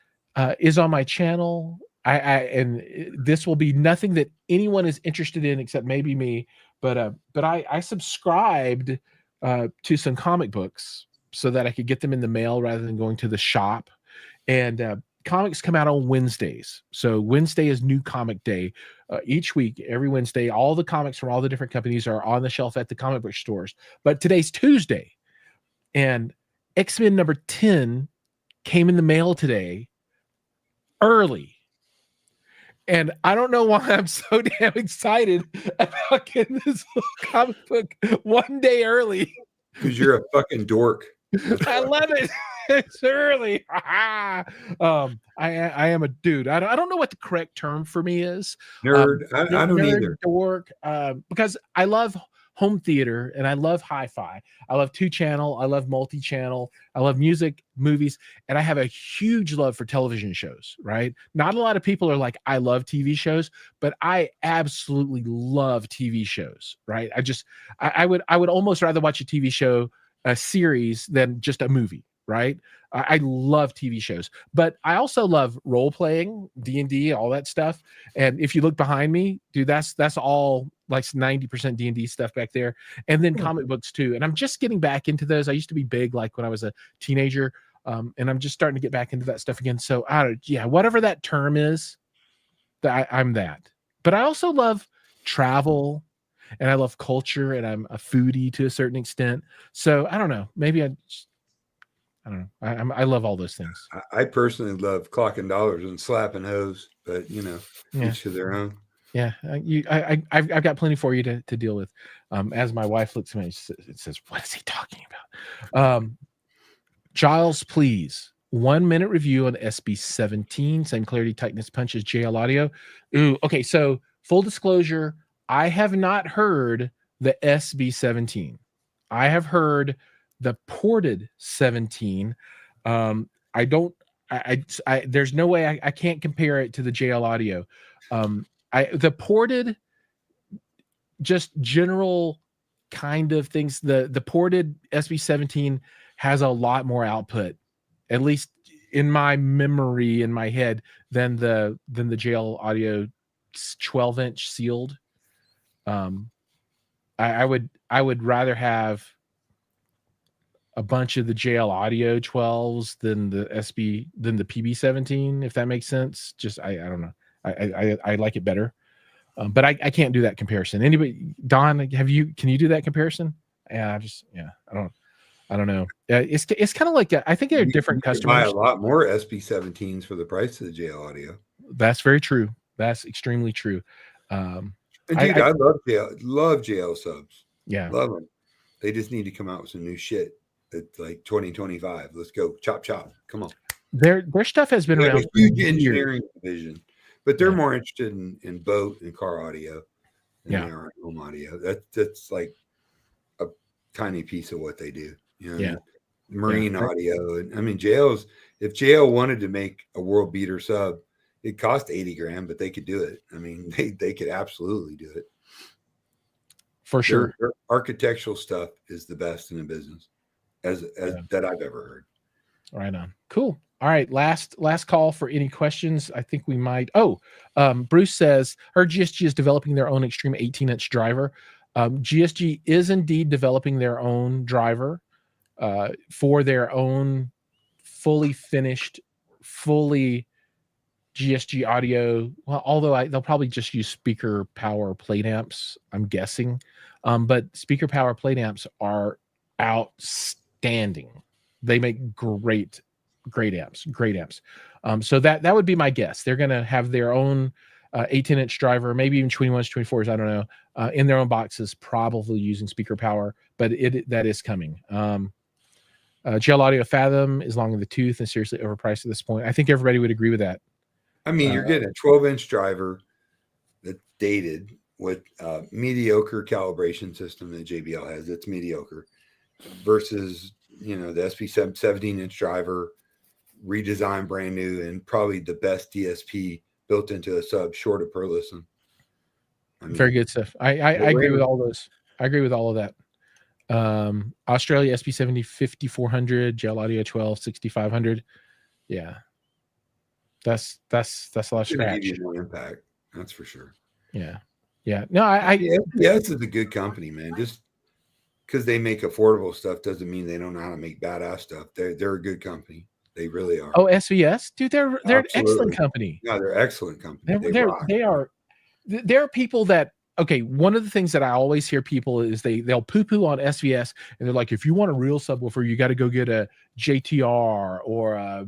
Speaker 1: is on my channel, and this will be nothing that anyone is interested in except maybe me. But I subscribed to some comic books so that I could get them in the mail rather than going to the shop. And comics come out on Wednesdays. So Wednesday is New Comic Day. Each week, every Wednesday, all the comics from all the different companies are on the shelf at the comic book stores. But today's Tuesday. And X-Men number 10 came in the mail today early. And I don't know why I'm so damn excited about getting this comic book one day early.
Speaker 2: Because you're a fucking dork.
Speaker 1: I love it. It's early. I am a dude. I don't know what the correct term for me is.
Speaker 2: Nerd. I don't
Speaker 1: nerd,
Speaker 2: either.
Speaker 1: Dork. Because I love home theater and I love hi-fi. I love 2-channel. I love multi-channel. I love music, movies, and I have a huge love for television shows, right? Not a lot of people are like, I love TV shows, but I absolutely love TV shows, right? I would almost rather watch a TV show, a series, than just a movie, right? I love TV shows, but I also love role playing, D&D, all that stuff. And if you look behind me, dude, that's all like 90% D&D stuff back there. And then comic books too. And I'm just getting back into those. I used to be big, like when I was a teenager. And I'm just starting to get back into that stuff again. So whatever that term is, I'm that. But I also love travel and I love culture and I'm a foodie to a certain extent. So I don't know, maybe I don't know. I love all those things.
Speaker 2: I personally love clocking dollars and slapping hoes, but each to their own.
Speaker 1: Yeah, I've got plenty for you to deal with. As my wife looks at me, it says, "What is he talking about?" Giles, please, 1-minute review on SB17, same clarity, tightness, punch as JL Audio. Ooh, okay. So full disclosure, I have not heard the SB17. I have heard the ported 17. There's no way I can't compare it to the JL Audio. The ported, just general kind of things. The ported SB17 has a lot more output, at least in my memory, in my head, than the JL Audio 12-inch sealed. I would rather have a bunch of the JL Audio 12s than the PB17, if that makes sense. Just I don't know. I like it better, but I can't do that comparison. Anybody, Don, can you do that comparison? I don't know. It's kind of like I think they're different customers.
Speaker 2: Buy a lot more SB17s for the price of the JL Audio.
Speaker 1: That's very true. That's extremely true.
Speaker 2: And dude, I love JL subs.
Speaker 1: Yeah,
Speaker 2: love them. They just need to come out with some new shit. It's like 2025. Let's go. Chop. Come on.
Speaker 1: Their stuff has been around.
Speaker 2: A huge engineering division, but they're more interested in boat and car audio than they are in home audio. That's like a tiny piece of what they do. Marine audio. And I mean, if JL wanted to make a world beater sub, it cost $80,000, but they could do it. I mean, they could absolutely do it.
Speaker 1: For sure.
Speaker 2: Their architectural stuff is the best in the business as that I've ever heard.
Speaker 1: Right on. Cool. All right. Last call for any questions. I think we might. Bruce says, her GSG is developing their own Extreme 18-inch driver. GSG is indeed developing their own driver for their own fully finished, fully GSG audio. Well, although they'll probably just use speaker power plate amps, I'm guessing. But speaker power plate amps are outstanding. They make great amps. So that would be my guess. They're going to have their own 18-inch driver, maybe even 21s, 24s, I don't know, in their own boxes, probably using speaker power, but that is coming. JL Audio Fathom is long in the tooth and seriously overpriced at this point. I think everybody would agree with that.
Speaker 2: I mean, you're getting a 12-inch driver that's dated with a mediocre calibration system that JBL has. It's mediocre versus, the SB 17-inch driver, redesigned brand new, and probably the best DSP built into a sub short of per listen. I mean,
Speaker 1: very good stuff. I agree with all those. I agree with all of that. Australia SP70 5400, JL Audio 12 6500. Yeah. That's a lot of scratch.
Speaker 2: Give you more impact. That's for sure.
Speaker 1: Yeah. No,
Speaker 2: FPS is a good company, man. Just because they make affordable stuff doesn't mean they don't know how to make badass stuff. They're a good company. They really are.
Speaker 1: Oh, SVS, dude, they're an excellent company.
Speaker 2: No, they're excellent company.
Speaker 1: There are people that. Okay, one of the things that I always hear people is they'll poo-poo on SVS and they're like, if you want a real subwoofer, you got to go get a JTR or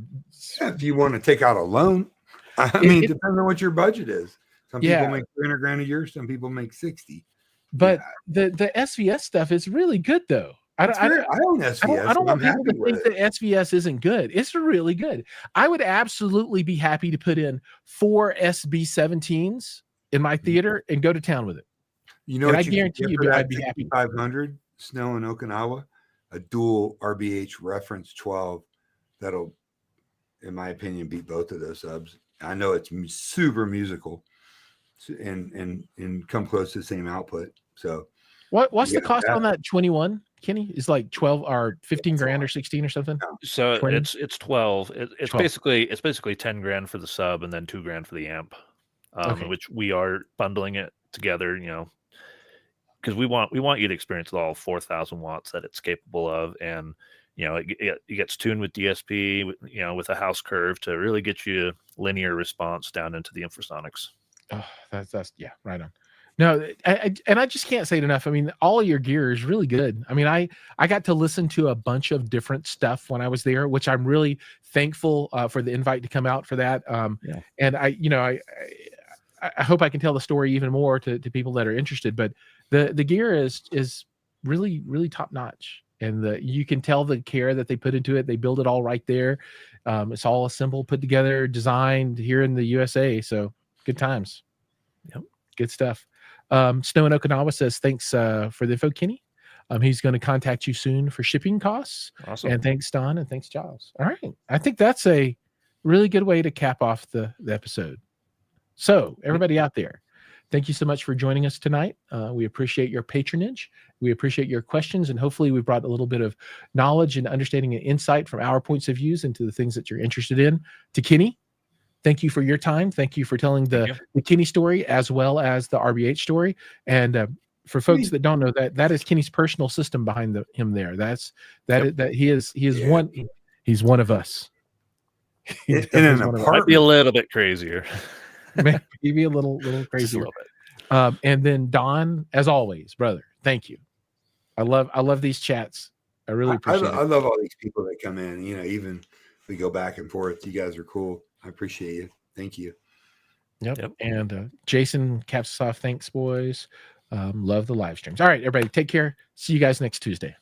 Speaker 2: if you want to take out a loan. I mean, it depends on what your budget is. Some people make $300,000 a year. Some people make 60.
Speaker 1: But the SVS stuff is really good though. I
Speaker 2: own SVS.
Speaker 1: I don't want people to think that SVS isn't good. It's really good. I would absolutely be happy to put in 4 SB17s in my theater and go to town with it.
Speaker 2: You know
Speaker 1: And
Speaker 2: what
Speaker 1: I
Speaker 2: you can
Speaker 1: guarantee
Speaker 2: get
Speaker 1: you,
Speaker 2: for that
Speaker 1: I'd be happy.
Speaker 2: 6500 snow in Okinawa? A dual RBH reference 12 that'll, in my opinion, beat both of those subs. I know it's super musical and come close to the same output. So
Speaker 1: What's the cost on that 21, Kenny? Is like 12 or 15 grand or 16 or something?
Speaker 3: So
Speaker 1: 20?
Speaker 3: it's 12. It's
Speaker 1: 12.
Speaker 3: basically 10 grand for the sub and then 2 grand for the amp.
Speaker 1: Okay.
Speaker 3: Which we are bundling it together, because we want you to experience all 4,000 watts that it's capable of, and it gets tuned with DSP, with a house curve to really get you linear response down into the infrasonics.
Speaker 1: Oh, that's yeah, right on. No, I just can't say it enough. I mean, all of your gear is really good. I mean, I got to listen to a bunch of different stuff when I was there, which I'm really thankful for the invite to come out for that. And I hope I can tell the story even more to people that are interested. But the gear is really, really top notch, and you can tell the care that they put into it. They build it all right there. It's all assembled, put together, designed here in the USA. So good times. Yep, good stuff. Snow in Okinawa says thanks for the info, Kenny. He's going to contact you soon for shipping costs.
Speaker 3: Awesome.
Speaker 1: And thanks, Don, and thanks, Giles. All right, I think that's a really good way to cap off the episode. So everybody out there, thank you so much for joining us tonight. We appreciate your patronage. We appreciate your questions, and hopefully we brought a little bit of knowledge and understanding and insight from our points of views into the things that you're interested in. To Kenny, thank you for your time. Thank you for telling the Kenny story as well as the RBH story. And for folks that don't know, that is Kenny's personal system behind him there. He is one. He's one of us.
Speaker 2: In an apartment.
Speaker 3: Might be a little bit crazier.
Speaker 1: Maybe a little crazier. And then Don, as always, brother, thank you. I love these chats. I really appreciate it.
Speaker 2: I love all these people that come in. Even if we go back and forth, you guys are cool. I appreciate you. Thank you.
Speaker 1: Yep. And Jason caps us off. Thanks, boys. Love the live streams. All right, everybody, take care. See you guys next Tuesday.